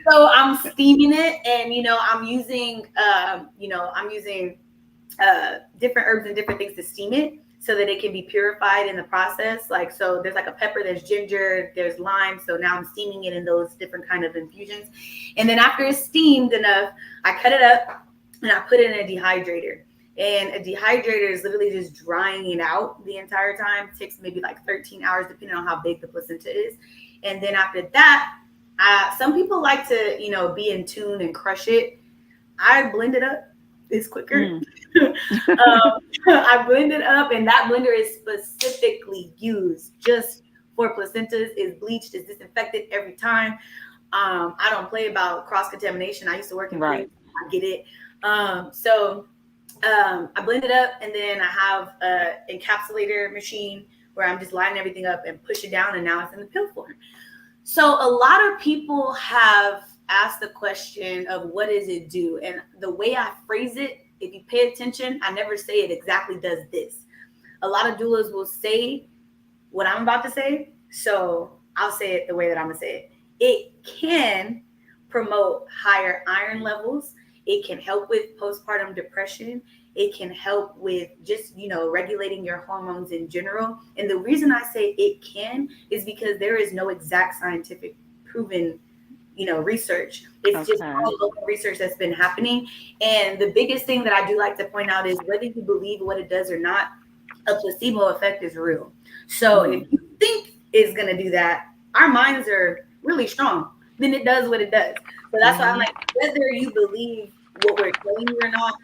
So I'm steaming it, and I'm using different herbs and different things to steam it so that it can be purified in the process. Like, so there's like a pepper, there's ginger, there's lime. So now I'm steaming it in those different kind of infusions. And then after it's steamed enough, I cut it up and I put it in a dehydrator. And a dehydrator is literally just drying it out the entire time. It takes maybe like 13 hours, depending on how big the placenta is. And then after that, some people like to, be in tune and crush it. I blend it up. It's quicker. I blend it up, and that blender is specifically used just for placentas. It's bleached, it's disinfected every time. I don't play about cross-contamination. I used to work in right. I get it. So I blend it up, and then I have an encapsulator machine where I'm just lining everything up and push it down, and now it's in the pill form. So a lot of people have asked the question of what does it do? And the way I phrase it, if you pay attention, I never say it exactly does this. A lot of doulas will say what I'm about to say, so I'll say it the way that I'm gonna say it. It can promote higher iron levels. It can help with postpartum depression. It can help with just, regulating your hormones in general. And the reason I say it can is because there is no exact scientific proven, research. It's just all local research that's been happening. And the biggest thing that I do like to point out is whether you believe what it does or not, a placebo effect is real. So if you think it's going to do that, our minds are really strong. Then it does what it does. So that's why I'm like, whether you believe what we're telling you or not,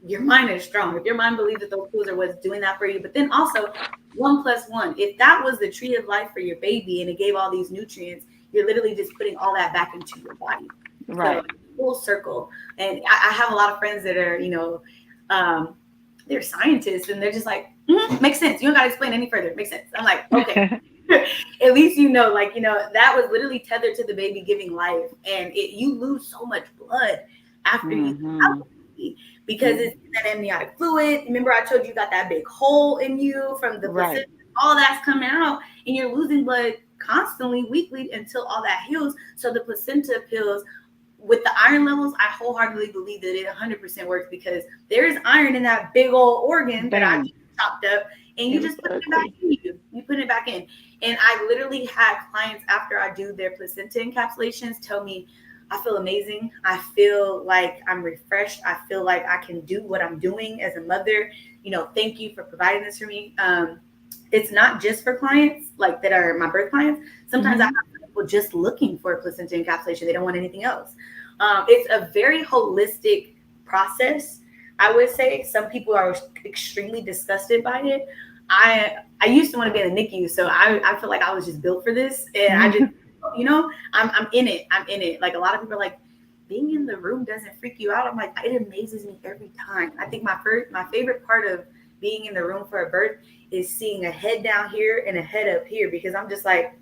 your mind is strong. If your mind believes that those pills are what's doing that for you, but then also 1 + 1, if that was the tree of life for your baby and it gave all these nutrients, you're literally just putting all that back into your body. Right. So, full circle. And I have a lot of friends that are, they're scientists, and they're just like, makes sense. You don't got to explain any further. It makes sense. I'm like, okay. At least that was literally tethered to the baby giving life, and you lose so much blood after you have the baby because it's that amniotic fluid. Remember, I told you got that big hole in you from the placenta. All that's coming out, and you're losing blood constantly, weekly, until all that heals. So the placenta pills with the iron levels, I wholeheartedly believe that it 100% works because there is iron in that big old organ that I chopped up, and you just put it back in you. You put it back in. And I literally had clients after I do their placenta encapsulations tell me, I feel amazing. I feel like I'm refreshed. I feel like I can do what I'm doing as a mother. Thank you for providing this for me. It's not just for clients like that are my birth clients. Sometimes I have people just looking for a placenta encapsulation. They don't want anything else. It's a very holistic process. I would say some people are extremely disgusted by it. I used to want to be in the NICU, so I feel like I was just built for this, and I just, I'm in it. I'm in it. Like a lot of people are like, being in the room doesn't freak you out. I'm like, it amazes me every time. I think my favorite part of being in the room for a birth is seeing a head down here and a head up here, because I'm just like,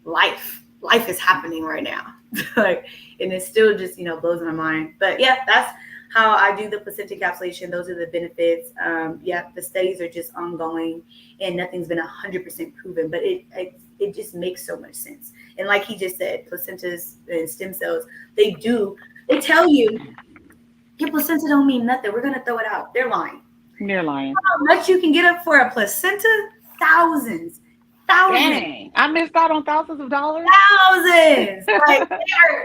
life is happening right now. Like, and it still just, blows my mind. But yeah, that's how I do the placenta encapsulation. Those are the benefits. The studies are just ongoing and nothing's been 100% proven, but it just makes so much sense. And like he just said, placentas and stem cells, they tell you your placenta don't mean nothing. We're going to throw it out. They're lying. They're lying. How much you can get up for a placenta? Thousands. Dang, I missed out on thousands of dollars. Thousands. Like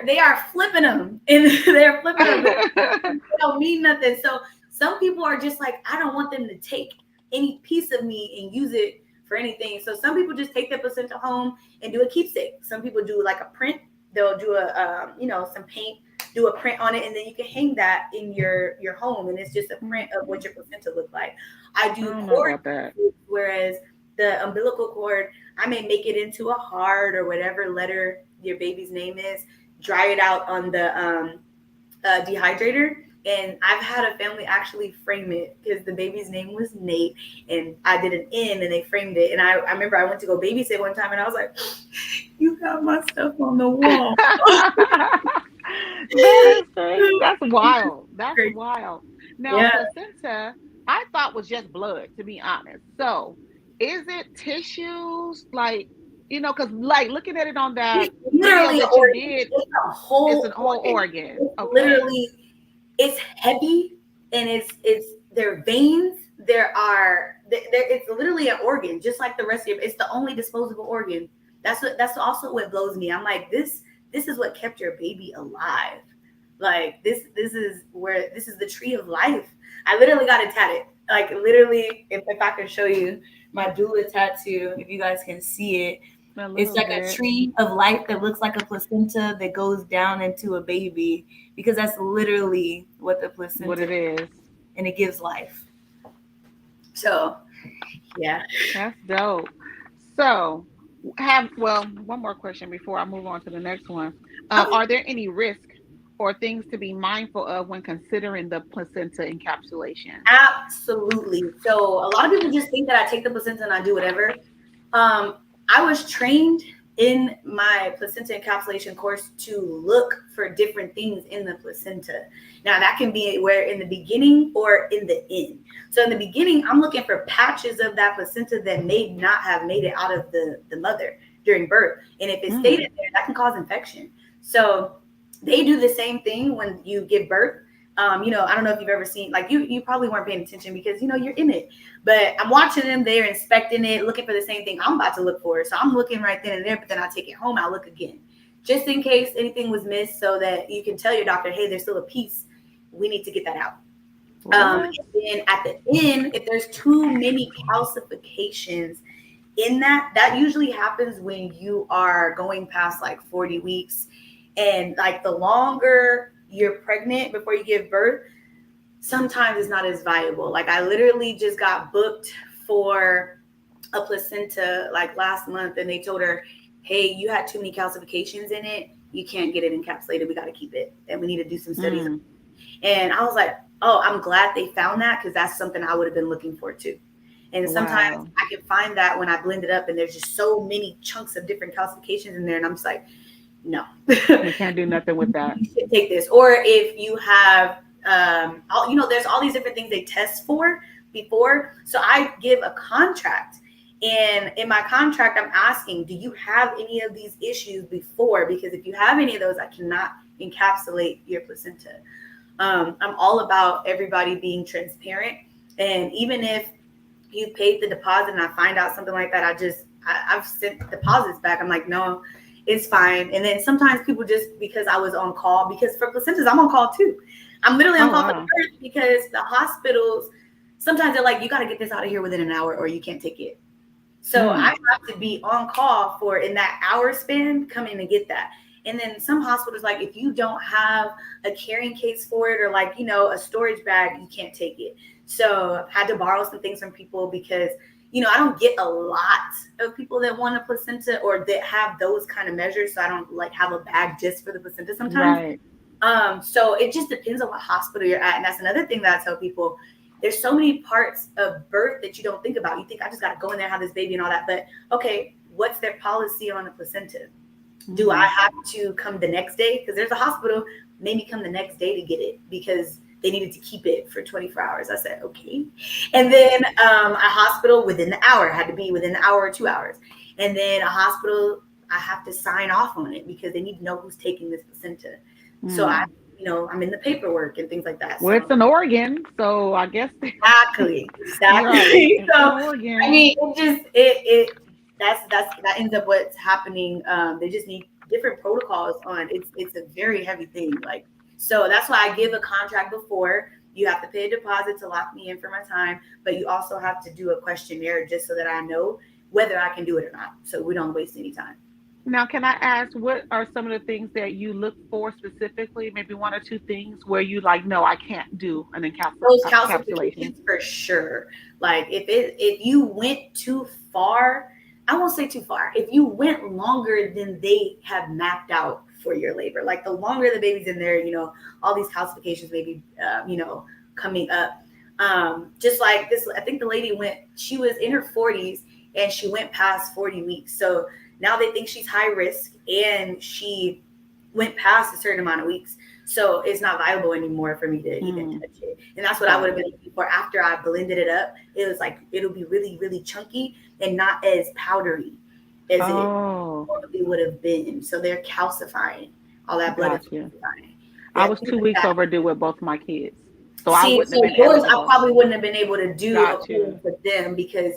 they are flipping them, and they're flipping them. They don't mean nothing. So some people are just like, I don't want them to take any piece of me and use it for anything. So some people just take their placenta home and do a keepsake. Some people do like a print. They'll do a some paint, do a print on it, and then you can hang that in your home, and it's just a print of what your placenta look like. I do cord, whereas the umbilical cord, I may make it into a heart or whatever letter your baby's name is, dry it out on the dehydrator. And I've had a family actually frame it because the baby's name was Nate, and I did an N and they framed it. And I remember I went to go babysit one time and I was like, you got my stuff on the wall. That's wild. That's wild. Now, placenta, I thought was just blood, to be honest. So is it tissues? Like, because like looking at it on that literally that you did, it's a whole organ. Okay. Literally, it's heavy, and it's their veins. It's literally an organ, just like the rest of it. It's the only disposable organ. That's also what blows me. I'm like, this is what kept your baby alive. Like this is the tree of life. I literally got it tatted. Like literally, if I can show you my doula tattoo, if you guys can see it, it's like a tree of life that looks like a placenta that goes down into a baby, because that's literally what the placenta is, and it gives life. So, yeah, that's dope. So, one more question before I move on to the next one. Are there any risks or things to be mindful of when considering the placenta encapsulation? Absolutely. So a lot of people just think that I take the placenta and I do whatever. I was trained in my placenta encapsulation course to look for different things in the placenta. Now that can be where in the beginning or in the end. So in the beginning, I'm looking for patches of that placenta that may not have made it out of the mother during birth. And if it stayed in there, that can cause infection. So they do the same thing when you give birth. I don't know if you've ever seen, like you probably weren't paying attention because, you're in it, but I'm watching them, they're inspecting it, looking for the same thing I'm about to look for. So I'm looking right then and there, but then I take it home, I'll look again, just in case anything was missed, so that you can tell your doctor, hey, there's still a piece. We need to get that out. And then at the end, if there's too many calcifications in that usually happens when you are going past like 40 weeks. And like the longer you're pregnant before you give birth, sometimes it's not as viable. Like I literally just got booked for a placenta like last month, and they told her, hey, you had too many calcifications in it. You can't get it encapsulated. We got to keep it. And we need to do some studies. And I was like, oh, I'm glad they found that, because that's something I would have been looking for too. And sometimes I can find that when I blend it up and there's just so many chunks of different calcifications in there. And I'm just like, no, you can't do nothing with that. You should take this. Or if you have, there's all these different things they test for before. So I give a contract, and in my contract, I'm asking, do you have any of these issues before? Because if you have any of those, I cannot encapsulate your placenta. I'm all about everybody being transparent. And even if you paid the deposit and I find out something like that, I've sent deposits back. I'm like, no, it's fine. And then sometimes people just, because I was on call, because for placentas, I'm on call too. I'm literally on call for the birth because the hospitals, sometimes they're like, you got to get this out of here within an hour or you can't take it. So I have to be on call for, in that hour span, come in and get that. And then some hospitals, like if you don't have a carrying case for it or like, you know, a storage bag, you can't take it. So I've had to borrow some things from people because, you know, I don't get a lot of people that want a placenta or that have those kind of measures. So I don't like have a bag just for the placenta sometimes. Right. So it just depends on what hospital you're at. And that's another thing that I tell people. There's so many parts of birth that you don't think about. You think I just got to go in there and have this baby and all that. But okay, what's their policy on the placenta? Do I have to come the next day? Because there's a hospital made me come the next day to get it because they needed to keep it for 24 hours. I said, okay. And then a hospital within the hour, had to be within the hour or 2 hours. And then a hospital, I have to sign off on it because they need to know who's taking this placenta. So I'm in the paperwork and things like that. Well, it's an organ, so I guess exactly. Right. So I mean, that ends up what's happening. They just need different protocols on it. It's a very heavy thing. Like, so that's why I give a contract before. You have to pay a deposit to lock me in for my time, but you also have to do a questionnaire just so that I know whether I can do it or not, so we don't waste any time. Now, can I ask, what are some of the things that you look for specifically? Maybe one or two things where you like, no, I can't do an Those calcifications for sure. Like if you went too far, I won't say too far. If you went longer than they have mapped out for your labor, like the longer the baby's in there, you know, all these calcifications may be, coming up. Just like this, I think the lady she was in her 40s and she went past 40 weeks. So now they think she's high risk and she went past a certain amount of weeks. So it's not viable anymore for me to even touch it. And that's what I would have been looking for after I blended it up. It was like, it'll be really, really chunky and not as powdery as it normally would have been. So they're calcifying. All that blood is calcifying. I was 2 weeks overdue with both my kids. So yours, I probably wouldn't have been able to do with them because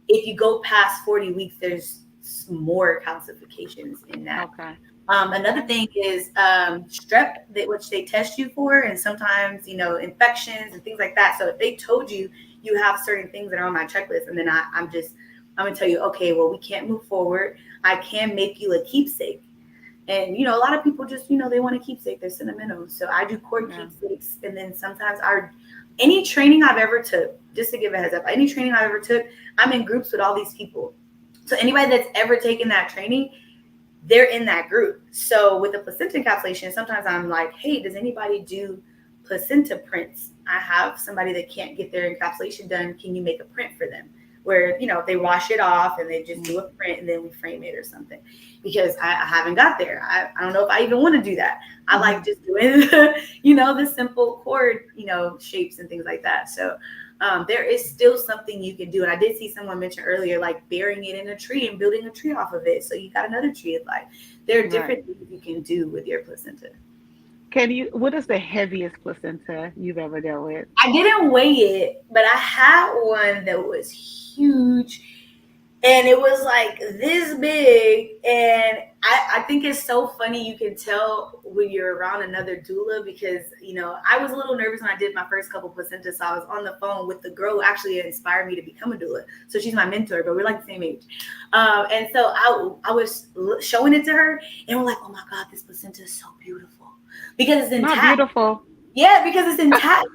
if you go past 40 weeks, there's more calcifications in that. Okay. Another thing is strep, which they test you for, and sometimes, you know, infections and things like that. So if they told you you have certain things that are on my checklist, and then I'm going to tell you, okay, well, we can't move forward. I can make you a keepsake. And, you know, a lot of people just, you know, they want a keepsake. They're sentimental. So I do cord keepsakes. And then sometimes any training I've ever took, just to give a heads up, any training I ever took, I'm in groups with all these people. So anybody that's ever taken that training, they're in that group. So with the placenta encapsulation, sometimes I'm like, hey, does anybody do placenta prints? I have somebody that can't get their encapsulation done. Can you make a print for them? Where, you know, they wash it off and they just do a print and then we frame it or something. Because I haven't got there. I don't know if I even want to do that. I like just doing, the simple cord, shapes and things like that. So there is still something you can do. And I did see someone mention earlier, like burying it in a tree and building a tree off of it. So you got another tree of life. There are different things you can do with your placenta. What is the heaviest placenta you've ever dealt with? I didn't weigh it, but I had one that was huge. And it was like this big. And I think it's so funny. You can tell when you're around another doula because, I was a little nervous when I did my first couple placentas. So I was on the phone with the girl who actually inspired me to become a doula. So she's my mentor, but we're like the same age. And so I was showing it to her and we're like, oh my God, this placenta is so beautiful. Because it's intact. Not beautiful. Yeah, because it's intact.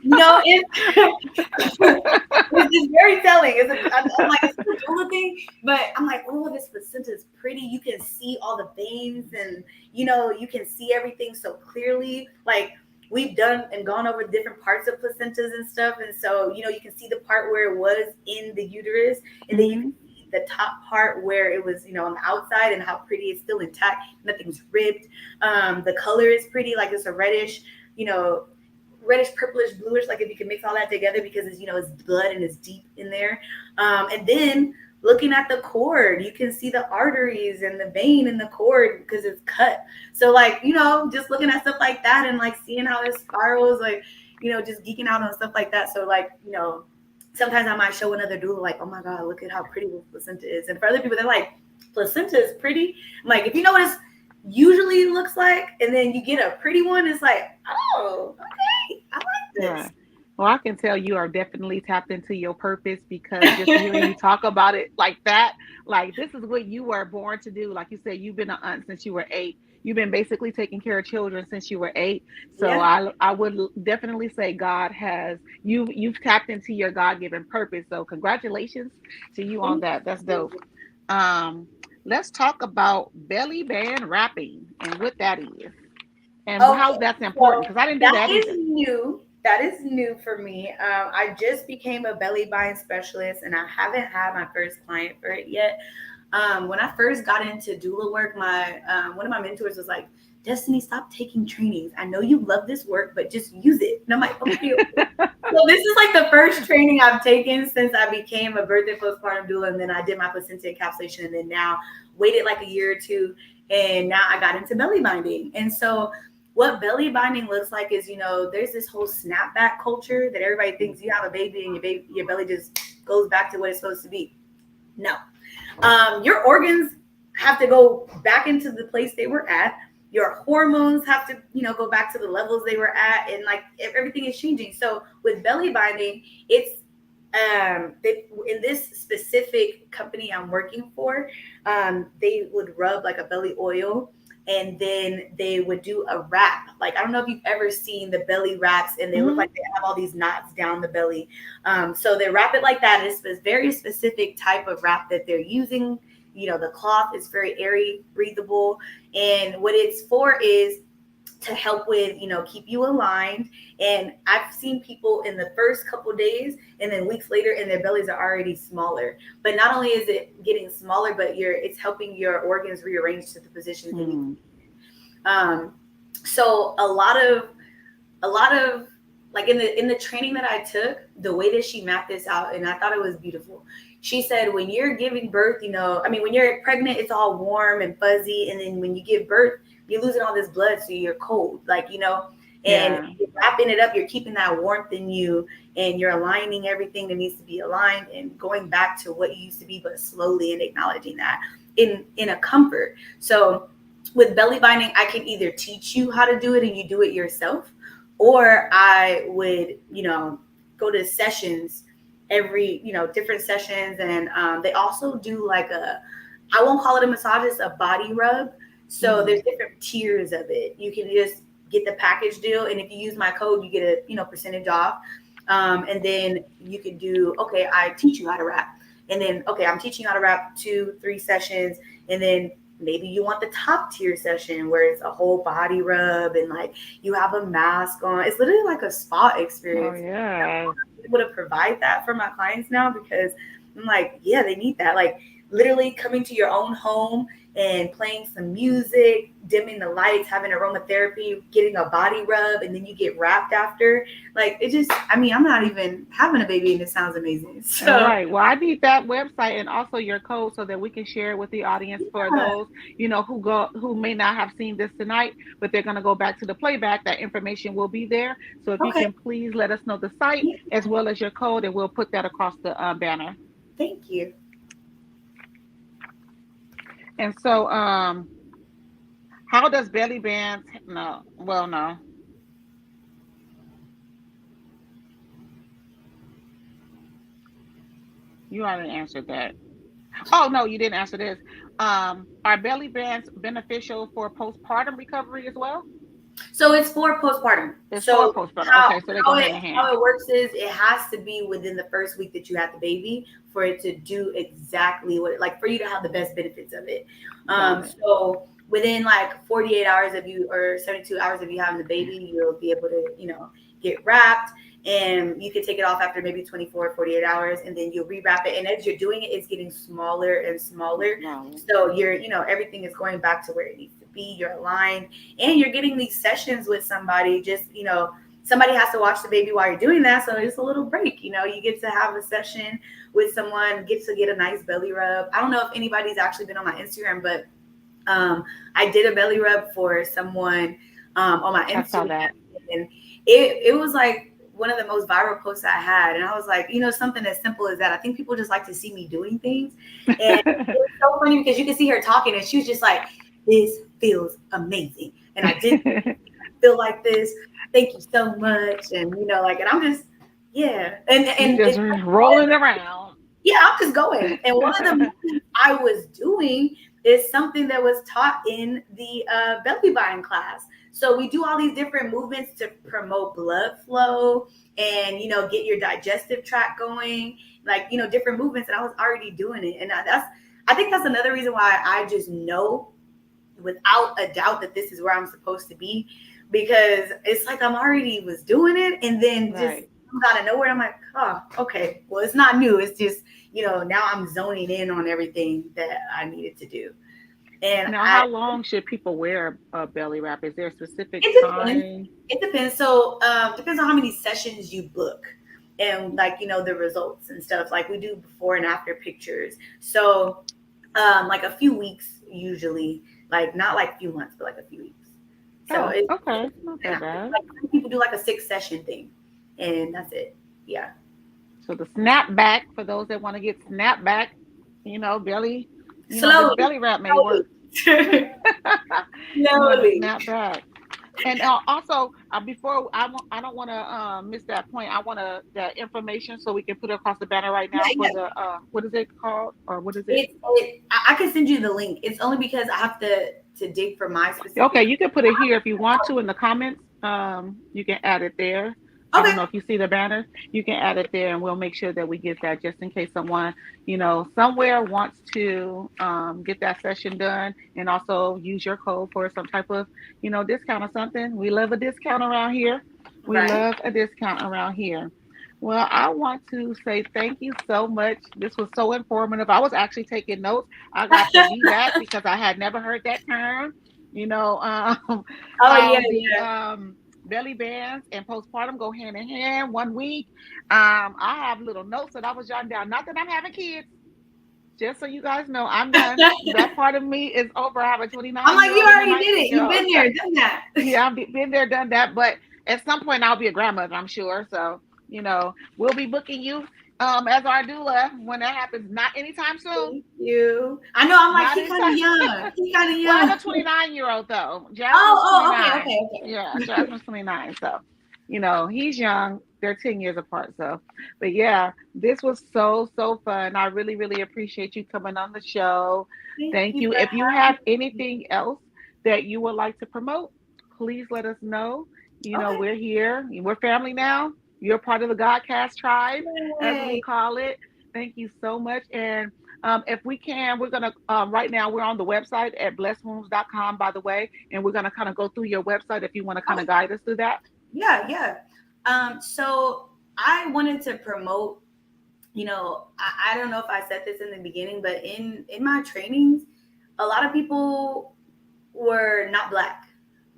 It's very telling. I'm like, it's a doula thing, but I'm like, oh, this placenta is pretty. You can see all the veins and, you can see everything so clearly. Like we've done and gone over different parts of placentas and stuff. And so, you can see the part where it was in the uterus and then you can see the top part where it was, on the outside and how pretty it's still intact. Nothing's ripped. The color is pretty, like it's a reddish, reddish, purplish, bluish, like if you can mix all that together because it's, it's blood and it's deep in there. And then looking at the cord, you can see the arteries and the vein in the cord because it's cut. So like, just looking at stuff like that and like seeing how it spirals, like, just geeking out on stuff like that. So like, sometimes I might show another doula like, oh my God, look at how pretty this placenta is. And for other people, they're like, placenta is pretty. I'm like, if you know what usually looks like, and then you get a pretty one, it's like, oh, okay, I like this. Right. Well, I can tell you are definitely tapped into your purpose, because just hearing you talk about it like that, like this is what you were born to do. Like you said, you've been an aunt since you were 8. You've been basically taking care of children since you were 8. So Yeah. I would definitely say God has you've tapped into your God-given purpose. So congratulations to you on that. That's dope. Um, let's talk about belly band wrapping and what that is and how Okay, that's important, so because I didn't do that that is either. new. That is new for me. I just became a belly buying specialist, and I haven't had my first client for it yet. When I first got into doula work, my one of my mentors was like, "Destiny, stop taking trainings. I know you love this work, but just use it." And I'm like, "Okay." So this is like the first training I've taken since I became a birth and postpartum doula, and then I did my placenta encapsulation, and then now waited like a year or two, and now I got into belly binding. And so what belly binding looks like is, there's this whole snapback culture that everybody thinks you have a baby and your belly just goes back to what it's supposed to be. No, your organs have to go back into the place they were at. Your hormones have to, go back to the levels they were at, and like everything is changing. So with belly binding, it's in this specific company I'm working for, they would rub like a belly oil, and then they would do a wrap. Like, I don't know if you've ever seen the belly wraps, and they look like they have all these knots down the belly. So they wrap it like that. It's a very specific type of wrap that they're using. The cloth is very airy, breathable. And what it's for is to help with, keep you aligned. And I've seen people in the first couple days, and then weeks later, and their bellies are already smaller. But not only is it getting smaller, but it's helping your organs rearrange to the positions they need. So a lot of like in the training that I took, the way that she mapped this out, and I thought it was beautiful. She said, when you're giving birth, when you're pregnant, it's all warm and fuzzy. And then when you give birth, you're losing all this blood, so you're cold, and you're wrapping it up, you're keeping that warmth in you, and you're aligning everything that needs to be aligned and going back to what you used to be, but slowly, and acknowledging that in a comfort. So with belly binding, I can either teach you how to do it and you do it yourself, or I would, go to sessions every, different sessions. And they also do like I won't call it a massage, it's a body rub. So there's different tiers of it. You can just get the package deal, and if you use my code, you get a percentage off. And then you can do, okay, I teach you how to wrap, and then okay, I'm teaching you how to wrap 2-3 sessions, and then maybe you want the top tier session where it's a whole body rub and like you have a mask on. It's literally like a spa experience. Oh yeah. I'm able to provide that for my clients now, because I'm like, yeah, they need that. Like literally coming to your own home and playing some music, dimming the lights, having aromatherapy, getting a body rub, and then you get wrapped after. Like it just, I'm not even having a baby, and it sounds amazing. So All right. Well, I need that website and also your code so that we can share it with the audience for those, who may not have seen this tonight, but they're going to go back to the playback. That information will be there. So if you okay, can please let us know the site as well as your code, and we'll put that across the banner. thank you. And so, how does belly bands? No. Well, no. You already answered that. Oh no, you didn't answer this. Are belly bands beneficial for postpartum recovery as well? So it's for postpartum. It's So for postpartum. how, Okay, so they go hand in hand. how it works is it has to be within the first week that you have the baby for it to do exactly what, like for you to have the best benefits of it. So within like 48 hours of you, or 72 hours of you having the baby, you'll be able to, get wrapped, and you can take it off after maybe 24, 48 hours, and then you'll rewrap it. And as you're doing it, it's getting smaller and smaller. So you're, everything is going back to where it needs to be. You're aligned, and you're getting these sessions with somebody. Just, somebody has to watch the baby while you're doing that. So it's a little break, you get to have a session with someone, get to get a nice belly rub. I don't know if anybody's actually been on my Instagram, but I did a belly rub for someone on my Instagram. I saw that. And it was like one of the most viral posts I had. And I was like, something as simple as that. I think people just like to see me doing things. And it was so funny because you can see her talking, and she was just like, this feels amazing. And I did feel like this. Thank you so much. And, you know, like, and I'm just, yeah. And just rolling around. yeah, I'm just going. And one of the movements I was doing is something that was taught in the belly button class. So we do all these different movements to promote blood flow and, you know, get your digestive tract going, like, you know, different movements. And I was already doing it. And I think that's another reason why I just know without a doubt that this is where I'm supposed to be, because it's like I'm already was doing it, and then just out of nowhere I'm like, oh, okay, well, it's not new, it's just, you know, now I'm zoning in on everything that I needed to do. And now, how long should people wear a belly wrap? Is there a specific time? It depends. So depends on how many sessions you book and, like, you know, the results and stuff. Like, we do before and after pictures, so like a few weeks usually, like not like a few months, but like a few weeks. So okay, not that bad. Like, people do like a 6-session thing, and that's it. Yeah. So the snapback, for those that want to get snapback, you know, belly, you slowly, know, the belly wrap may work. Slowly. Snap back. And also, before I don't want to miss that point. I want that information so we can put it across the banner right now for the what is it called, or what is it? I can send you the link. It's only because I have to dig for my specific. Okay, you can put it here if you want to in the comments. You can add it there. I don't know if you see the banner. You can add it there, and we'll make sure that we get that just in case someone, you know, somewhere wants to get that session done, and also use your code for some type of, you know, discount or something. We love a discount around here. We love a discount around here. Well, I want to say thank you so much. This was so informative. I was actually taking notes. I got to be back because I had never heard that term. You know, belly bands and postpartum go hand in hand. 1 week. I have little notes that I was jotting down. Not that I'm having kids. Just so you guys know, I'm done. That part of me is over. I have a 29. I'm like, you already did it. You've been there, done that. Yeah, I've been there, done that. But at some point, I'll be a grandmother, I'm sure. So, you know, we'll be booking you as our doula when that happens. Not anytime soon. Thank you. I know. I'm like, he's kind of young. He's kind of young. Well, I'm a 29-year-old though. Okay. Yeah, Jasmine's 29. So, you know, he's young. They're 10 years apart. So, but yeah, this was so fun. I really, really appreciate you coming on the show. Thank you. If you have anything else that you would like to promote, please let us know. You know, we're here. We're family now. You're part of the Godcast tribe, as we call it. Thank you so much. And if we can, we're going to, right now, we're on the website at blessedwombs.com, by the way, and we're going to kind of go through your website if you want to kind of guide us through that. Yeah. So I wanted to promote, you know, I don't know if I said this in the beginning, but in my trainings, a lot of people were not Black.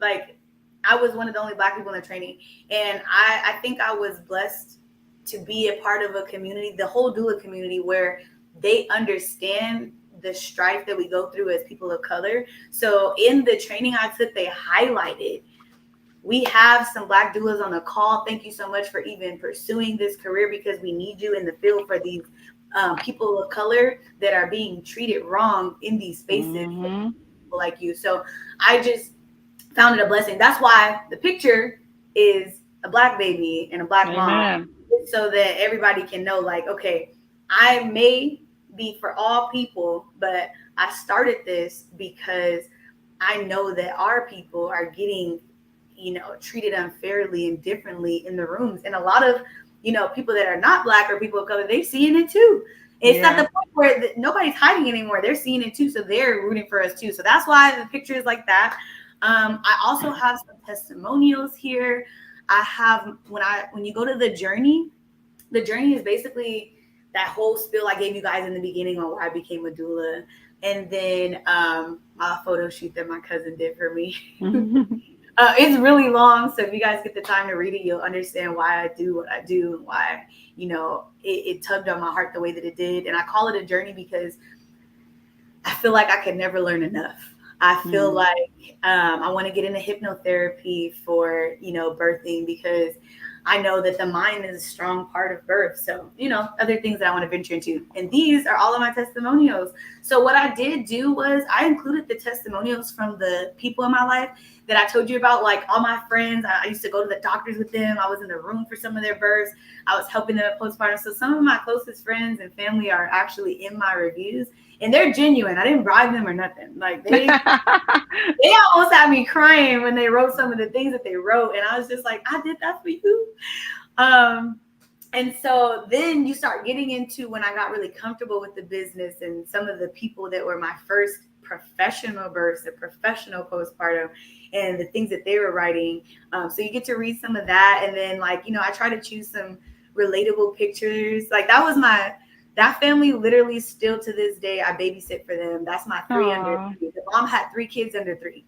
Like, I was one of the only Black people in the training. And I think I was blessed to be a part of a community, the whole doula community, where they understand the strife that we go through as people of color. So in the training I took, they highlighted, we have some Black doulas on the call. Thank you so much for even pursuing this career, because we need you in the field for these people of color that are being treated wrong in these spaces, people like you. So I just found it a blessing. That's why the picture is a Black baby and a Black mom, so that everybody can know, like, okay, I may be for all people, but I started this because I know that our people are getting, you know, treated unfairly and differently in the rooms. And a lot of, you know, people that are not Black or people of color, they're seeing it too. It's at the point where nobody's hiding anymore. They're seeing it too. So they're rooting for us too. So that's why the picture is like that. I also have some testimonials here. I have, when you go to the journey is basically that whole spiel I gave you guys in the beginning on why I became a doula. And then my photo shoot that my cousin did for me. It's really long. So if you guys get the time to read it, you'll understand why I do what I do and why, you know, it tugged on my heart the way that it did. And I call it a journey because I feel like I could never learn enough. I feel like I want to get into hypnotherapy for, you know, birthing, because I know that the mind is a strong part of birth. So, other things that I want to venture into. And these are all of my testimonials. So what I did do was I included the testimonials from the people in my life that I told you about, like all my friends. I used to go to the doctors with them. I was in the room for some of their births. I was helping them at postpartum. So some of my closest friends and family are actually in my reviews, and they're genuine. I didn't bribe them or nothing. Like they almost had me crying when they wrote some of the things that they wrote. And I was just like, I did that for you. And so then you start getting into when I got really comfortable with the business and some of the people that were my first professional births, the professional postpartum, and the things that they were writing. So you get to read some of that. And then I try to choose some relatable pictures. Like that family literally still to this day, I babysit for them. That's my 3 under 3. The mom had 3 kids under 3.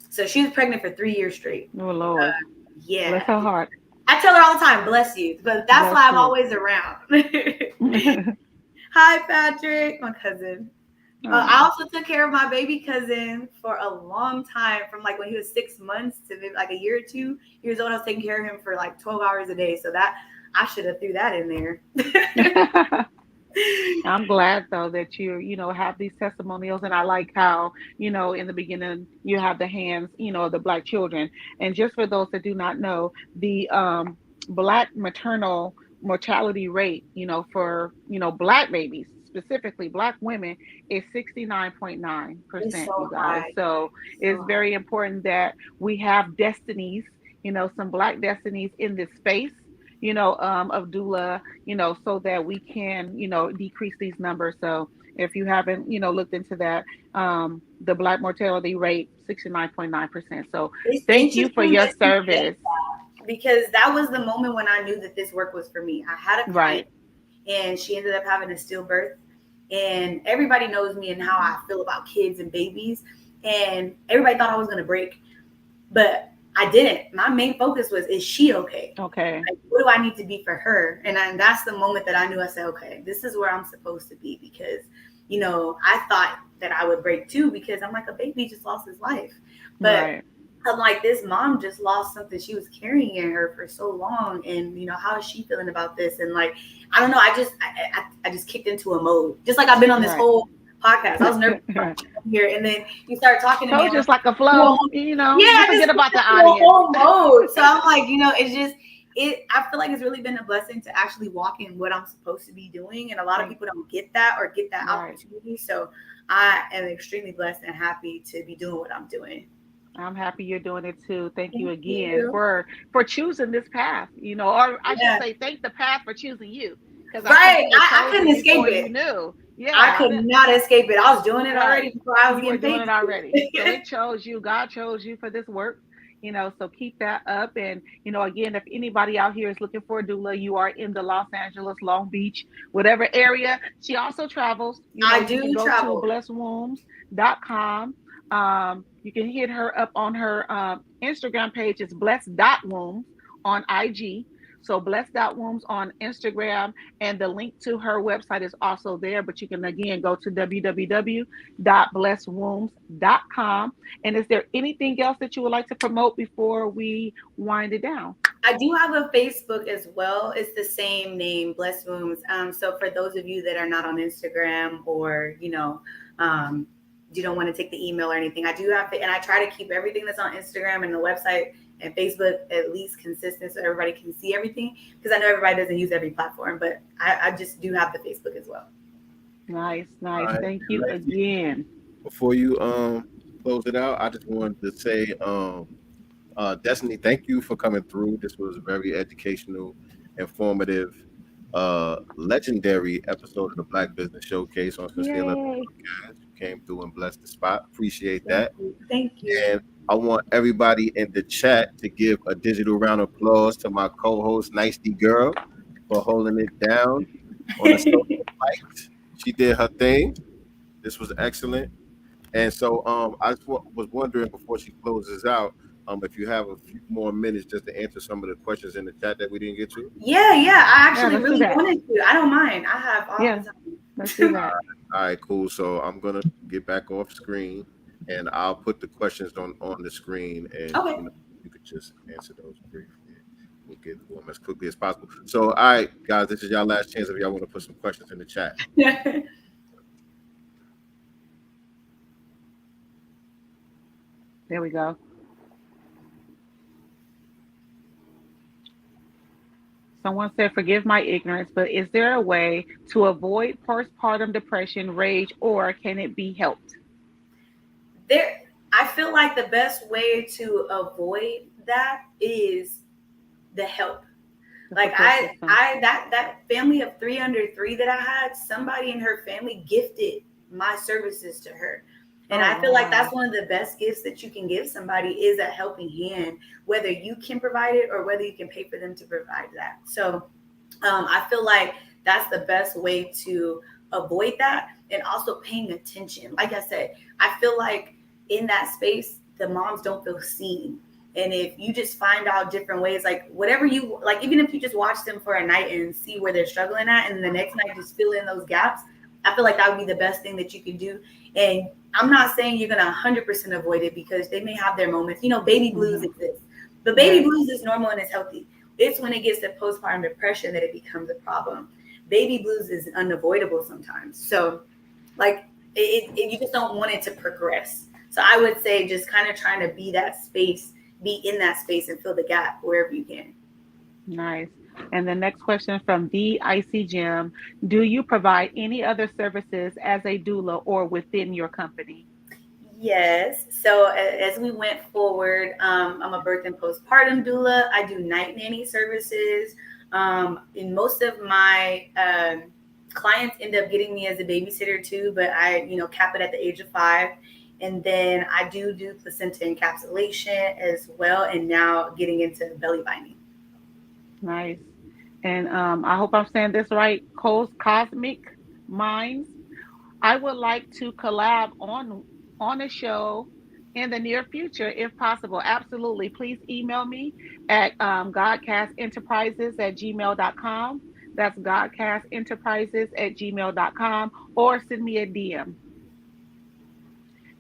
So she was pregnant for 3 years straight. Oh, Lord. Yeah. Bless her heart. I tell her all the time, bless you. But that's why I'm always around. Hi, Patrick, my cousin. I also took care of my baby cousin for a long time, from when he was 6 months to maybe a year or 2 years old. I was taking care of him for 12 hours a day. So that I should have threw that in there. I'm glad though that you have these testimonials, and I like how in the beginning you have the hands of the Black children. And just for those that do not know, the Black maternal mortality rate for Black babies, specifically Black women, is 69.9%, so you guys. high. So it's very important that we have destinies, some Black destinies in this space of doula, so that we can, decrease these numbers. So if you haven't, looked into that, the Black mortality rate, 69.9%. So It's thank you for your service. Because that was the moment when I knew that this work was for me. I had a client, and she ended up having a stillbirth, and everybody knows me and how I feel about kids and babies, and everybody thought I was going to break, but I didn't. My main focus was, is she okay? Okay. What do I need to be for her? And that's the moment that I knew. I said, okay, this is where I'm supposed to be, because, I thought that I would break too, because I'm a baby just lost his life. But I'm this mom just lost something she was carrying in her for so long. And, how is she feeling about this? And I don't know. I just kicked into a mode, just like I've been on this whole podcast. I was nervous here, and then you start talking to me. Just like a flow, Yeah, forget about the audience. Whole mode. So I'm it's just I feel like it's really been a blessing to actually walk in what I'm supposed to be doing, and a lot of people don't get that or get that opportunity. So I am extremely blessed and happy to be doing what I'm doing. I'm happy you're doing it too. Thank you again for choosing this path. Or I should say, thank the path for choosing you. I couldn't escape it. You knew. Yeah, I could not escape it. I was doing it already before I was getting paid. Doing it already. So it chose you. God chose you for this work. So keep that up. And, again, if anybody out here is looking for a doula, you are in the Los Angeles, Long Beach, whatever area. She also travels. I do you can travel. Go to blesswombs.com. You can hit her up on her Instagram page. It's bless.wombs on IG. So bless.wombs on Instagram, and the link to her website is also there. But you can, again, go to www.blesswombs.com. And is there anything else that you would like to promote before we wind it down? I do have a Facebook as well. It's the same name, Bless Wombs. So for those of you that are not on Instagram, or, you don't want to take the email or anything, I do have it. And I try to keep everything that's on Instagram and the website and Facebook at least consistent, so everybody can see everything, because I know everybody doesn't use every platform, but I just do have the Facebook as well. Nice. Right. Thank you again. Before you close it out, I just wanted to say, Destiny, thank you for coming through. This was a very educational, informative, legendary episode of the Black Business Showcase on Sincere Podcast. You came through and blessed the spot. Appreciate that. Thank you. And I want everybody in the chat to give a digital round of applause to my co-host, Nicey Girl, for holding it down on the social mic. She did her thing. This was excellent. And so I was wondering, before she closes out, if you have a few more minutes just to answer some of the questions in the chat that we didn't get to. Yeah. I actually really wanted to. I don't mind. I have all the time. Let's do that. All right, cool. So I'm going to get back off screen, and I'll put the questions on the screen, and you could just answer those briefly. we'll get to them as quickly as possible. So, all right, guys, this is y'all last chance if y'all want to put some questions in the chat. There we go. Someone said, forgive my ignorance, but is there a way to avoid postpartum depression, rage, or can it be helped? I feel like the best way to avoid that is the help. Like that family of 3 under 3 that I had, somebody in her family gifted my services to her. And I feel like that's one of the best gifts that you can give somebody is a helping hand, whether you can provide it or whether you can pay for them to provide that. So I feel like that's the best way to avoid that, and also paying attention. Like I said, I feel like in that space, the moms don't feel seen. And if you just find out different ways, like whatever you like, even if you just watch them for a night and see where they're struggling at, and the next night just fill in those gaps, I feel like that would be the best thing that you can do. And I'm not saying you're going to 100% avoid it, because they may have their moments. You know, baby blues exist. But baby blues is normal and it's healthy. It's when it gets to postpartum depression that it becomes a problem. Baby blues is unavoidable sometimes. So, like, you just don't want it to progress. So I would say just kind of trying to be that space, be in that space and fill the gap wherever you can. Nice. And the next question from the Icy Gym. Do you provide any other services as a doula or within your company? Yes. So as we went forward, I'm a birth and postpartum doula. I do night nanny services. And most of my clients end up getting me as a babysitter too, but I, cap it at the age of 5. And then I do placenta encapsulation as well. And now getting into belly binding. Nice. And I hope I'm saying this right. Cosmic Minds. I would like to collab on a show in the near future, if possible. Absolutely. Please email me at godcastenterprises@gmail.com. That's godcastenterprises@gmail.com, or send me a DM.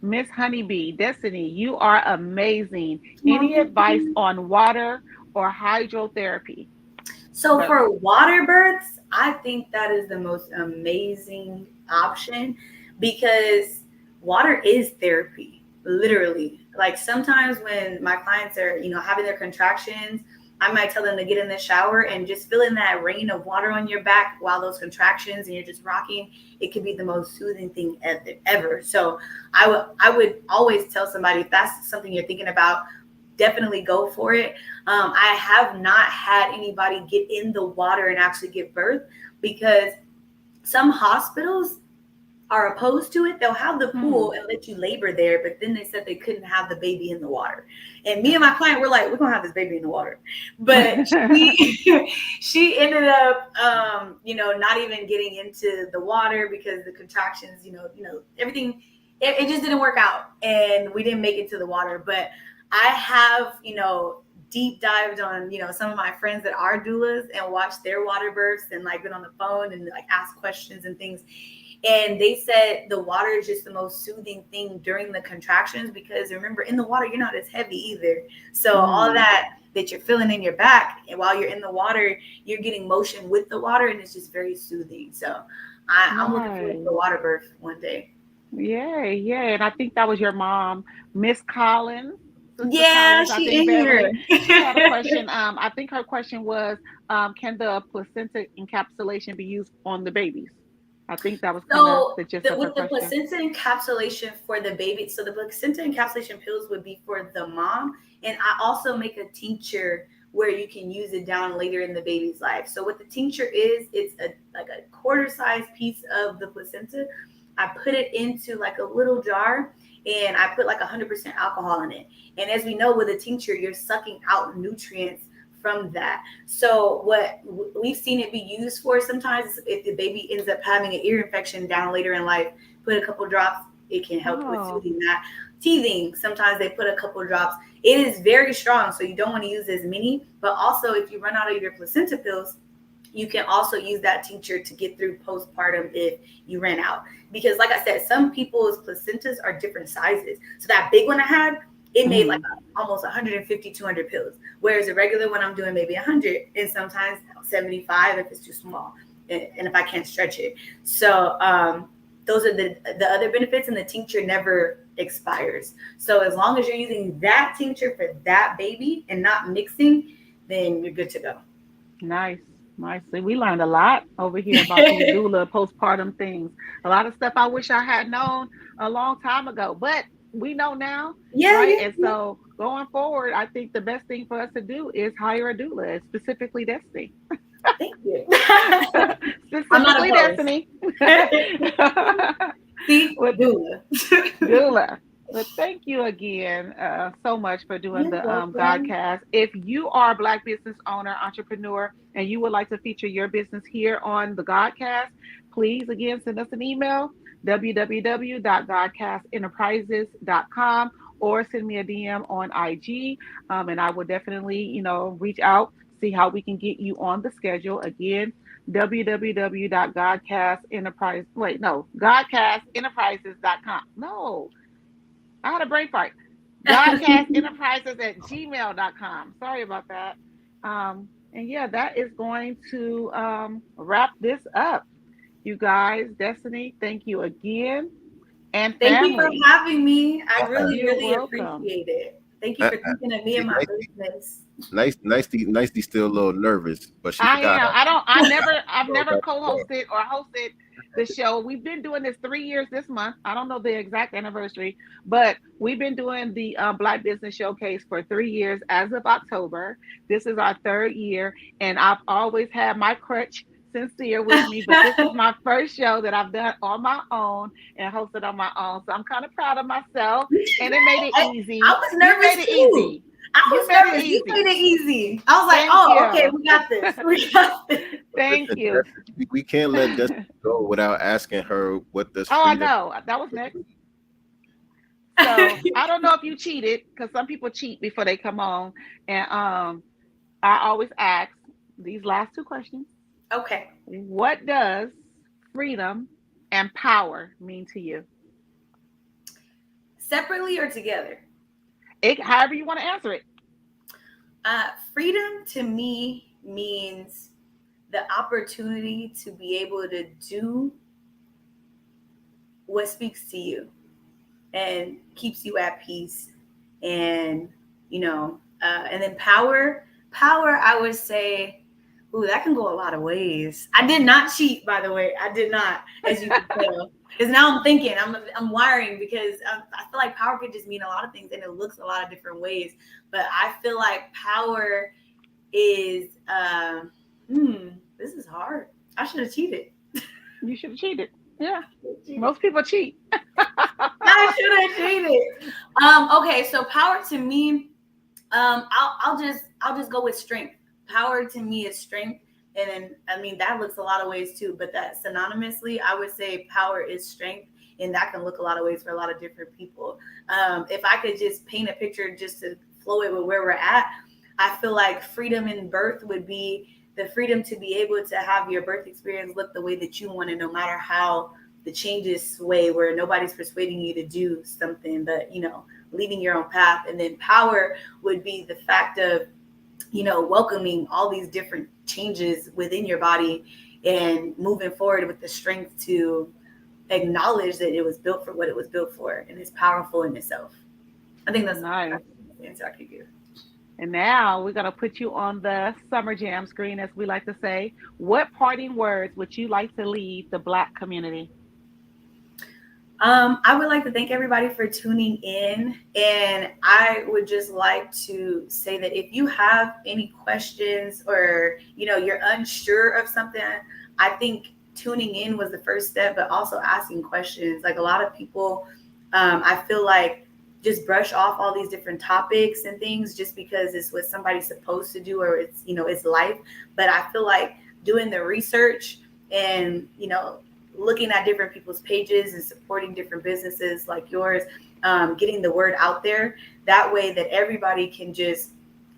Miss Honeybee, Destiny, you are amazing. Any advice on water or hydrotherapy? So for water births, I think that is the most amazing option, because water is therapy, literally. Like sometimes when my clients are, having their contractions, I might tell them to get in the shower and just feeling that rain of water on your back while those contractions and you're just rocking. It could be the most soothing thing ever. So I would always tell somebody, if that's something you're thinking about, definitely go for it. I have not had anybody get in the water and actually give birth, because some hospitals are opposed to it. They'll have the pool and let you labor there, but then they said they couldn't have the baby in the water. And me and my client were like, we're gonna have this baby in the water. But she ended up not even getting into the water because the contractions, everything, it just didn't work out, and we didn't make it to the water. But I have, deep dived on, some of my friends that are doulas and watched their water births and like been on the phone and like asked questions and things. And they said the water is just the most soothing thing during the contractions, because remember, in the water, you're not as heavy either. So all that you're feeling in your back, and while you're in the water, you're getting motion with the water, and it's just very soothing. So I'm looking forward to the water birth one day. Yeah. And I think that was your mom, Miss Collins. Yeah, she in here. She had a question. I think her question was, can the placenta encapsulation be used on the babies? I think that was kind of the gist of her question. With the placenta encapsulation for the baby, so the placenta encapsulation pills would be for the mom, and I also make a tincture where you can use it down later in the baby's life. So what the tincture is, it's like a quarter-size piece of the placenta. I put it into like a little jar, and I put like 100% alcohol in it. And as we know, with a tincture, you're sucking out nutrients from that. So what we've seen it be used for sometimes, if the baby ends up having an ear infection down later in life, put a couple drops, it can help with soothing that. Teething, sometimes they put a couple drops. It is very strong, so you don't want to use as many. But also, if you run out of your placenta pills, you can also use that tincture to get through postpartum if you ran out. Because like I said, some people's placentas are different sizes. So that big one I had, it made like almost 150, 200 pills. Whereas a regular one, I'm doing maybe 100 and sometimes 75 if it's too small and if I can't stretch it. So those are the other benefits, and the tincture never expires. So as long as you're using that tincture for that baby and not mixing, then you're good to go. Nice. Nicely. We learned a lot over here about these doula postpartum things. A lot of stuff I wish I had known a long time ago, but we know now, right? And so going forward, I think the best thing for us to do is hire a doula, specifically Destiny. Thank you. Specifically Destiny. See, with doula. But thank you again so much for doing the Godcast. If you are a Black business owner, entrepreneur, and you would like to feature your business here on the Godcast, please again send us an email, www.godcastenterprises.com, or send me a DM on IG, and I will definitely, reach out, see how we can get you on the schedule. Again, godcastenterprises.com. No. I had a brain fart. godcastenterprises@gmail.com. Sorry about that. And yeah, that is going to wrap this up. You guys, Destiny, thank you again. And thank you for having me. I really welcome. Appreciate it. Thank you for thinking of me and my business. Nicely still a little nervous, but she forgot. I've never co-hosted or hosted the show. We've been doing this 3 years this month. I don't know the exact anniversary, but we've been doing the Black Business Showcase for 3 years as of October. This is our 3rd year, and I've always had my crutch Sincere with me, but this is my first show that I've done on my own and hosted on my own. So I'm kind of proud of myself, and it made it easy. I was nervous too. I was nervous. You made it easy. I was like, okay, we got this. Thank you. We can't let Destiny go without asking her what this. I know. That was next. So I don't know if you cheated, because some people cheat before they come on. And I always ask these last 2 questions. Okay. What does freedom and power mean to you? Separately or together? However you want to answer it. Freedom to me means the opportunity to be able to do what speaks to you and keeps you at peace. And, and then power, I would say, ooh, that can go a lot of ways. I did not cheat, by the way. I did not, as you can tell. Because now I'm thinking, I'm wiring, because I feel like power could just mean a lot of things, and it looks a lot of different ways. But I feel like power is, this is hard. I should have cheated. You should have cheated. Yeah. Most people cheat. I should have cheated. Okay, so power to me, I'll just go with strength. Power to me is strength. And then, that looks a lot of ways too, but that synonymously, I would say power is strength, and that can look a lot of ways for a lot of different people. If I could just paint a picture just to flow it with where we're at, I feel like freedom in birth would be the freedom to be able to have your birth experience look the way that you want it, no matter how the changes sway, where nobody's persuading you to do something, but, leading your own path. And then power would be the fact of, welcoming all these different changes within your body and moving forward with the strength to acknowledge that it was built for what it was built for, and it's powerful in itself. I think that's nice. The answer I could give. And now we're going to put you on the Summer Jam screen, as we like to say. What parting words would you like to leave the Black community? I would like to thank everybody for tuning in, and I would just like to say that if you have any questions or, you're unsure of something, I think tuning in was the first step, but also asking questions. Like, a lot of people, I feel like, just brush off all these different topics and things just because it's what somebody's supposed to do, or it's, it's life. But I feel like doing the research and, looking at different people's pages and supporting different businesses like yours, getting the word out there, that way that everybody can just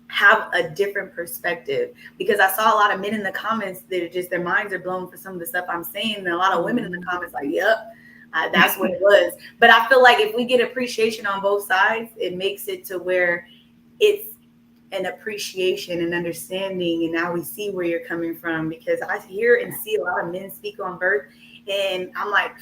have a different perspective. Because I saw a lot of men in the comments that are just, their minds are blown for some of the stuff I'm saying, and a lot of women in the comments like, yep, That's what it was. But I feel like if we get appreciation on both sides, it makes it to where it's an appreciation and understanding. And now we see where you're coming from, because I hear and see a lot of men speak on birth, and I'm like,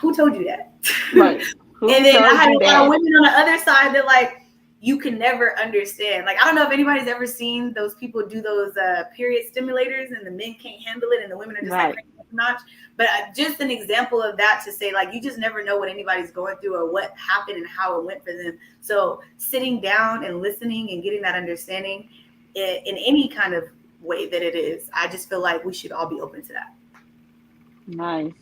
who told you that? Right. And then I had a lot of women on the other side that like, you can never understand. Like, I don't know if anybody's ever seen those people do those period stimulators, and the men can't handle it and the women are just like notch. But just an example of that to say, like, you just never know what anybody's going through or what happened and how it went for them. So sitting down and listening and getting that understanding in any kind of way that it is, I just feel like we should all be open to that. Nice.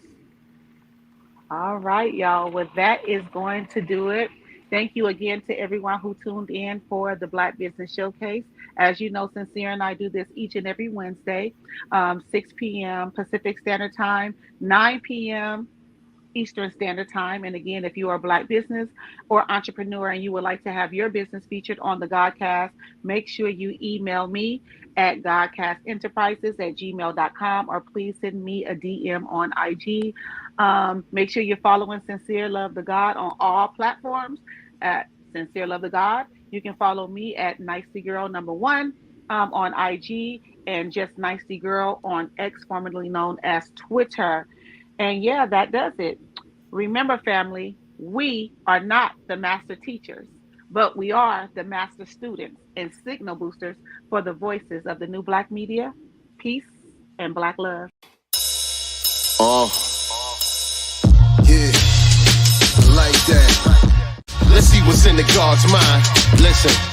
All right, y'all. Well, that is going to do it. Thank you again to everyone who tuned in for the Black Business Showcase. As you know, Sincere and I do this each and every Wednesday, 6 p.m. Pacific Standard Time, 9 p.m. Eastern Standard Time. And again, if you are a Black business or entrepreneur and you would like to have your business featured on the Godcast, make sure you email me at godcastenterprises@gmail.com, or please send me a DM on IG. Make sure you're following Sincere Love the God on all platforms at Sincere Love the God. You can follow me at Nicely Girl #1 on IG, and just Nicely Girl on X, formerly known as Twitter. And yeah, that does it. Remember, family, we are not the master teachers, but we are the master students and signal boosters for the voices of the new Black media. Peace and Black love. Yeah, like that. Let's see what's in the God's mind. Listen.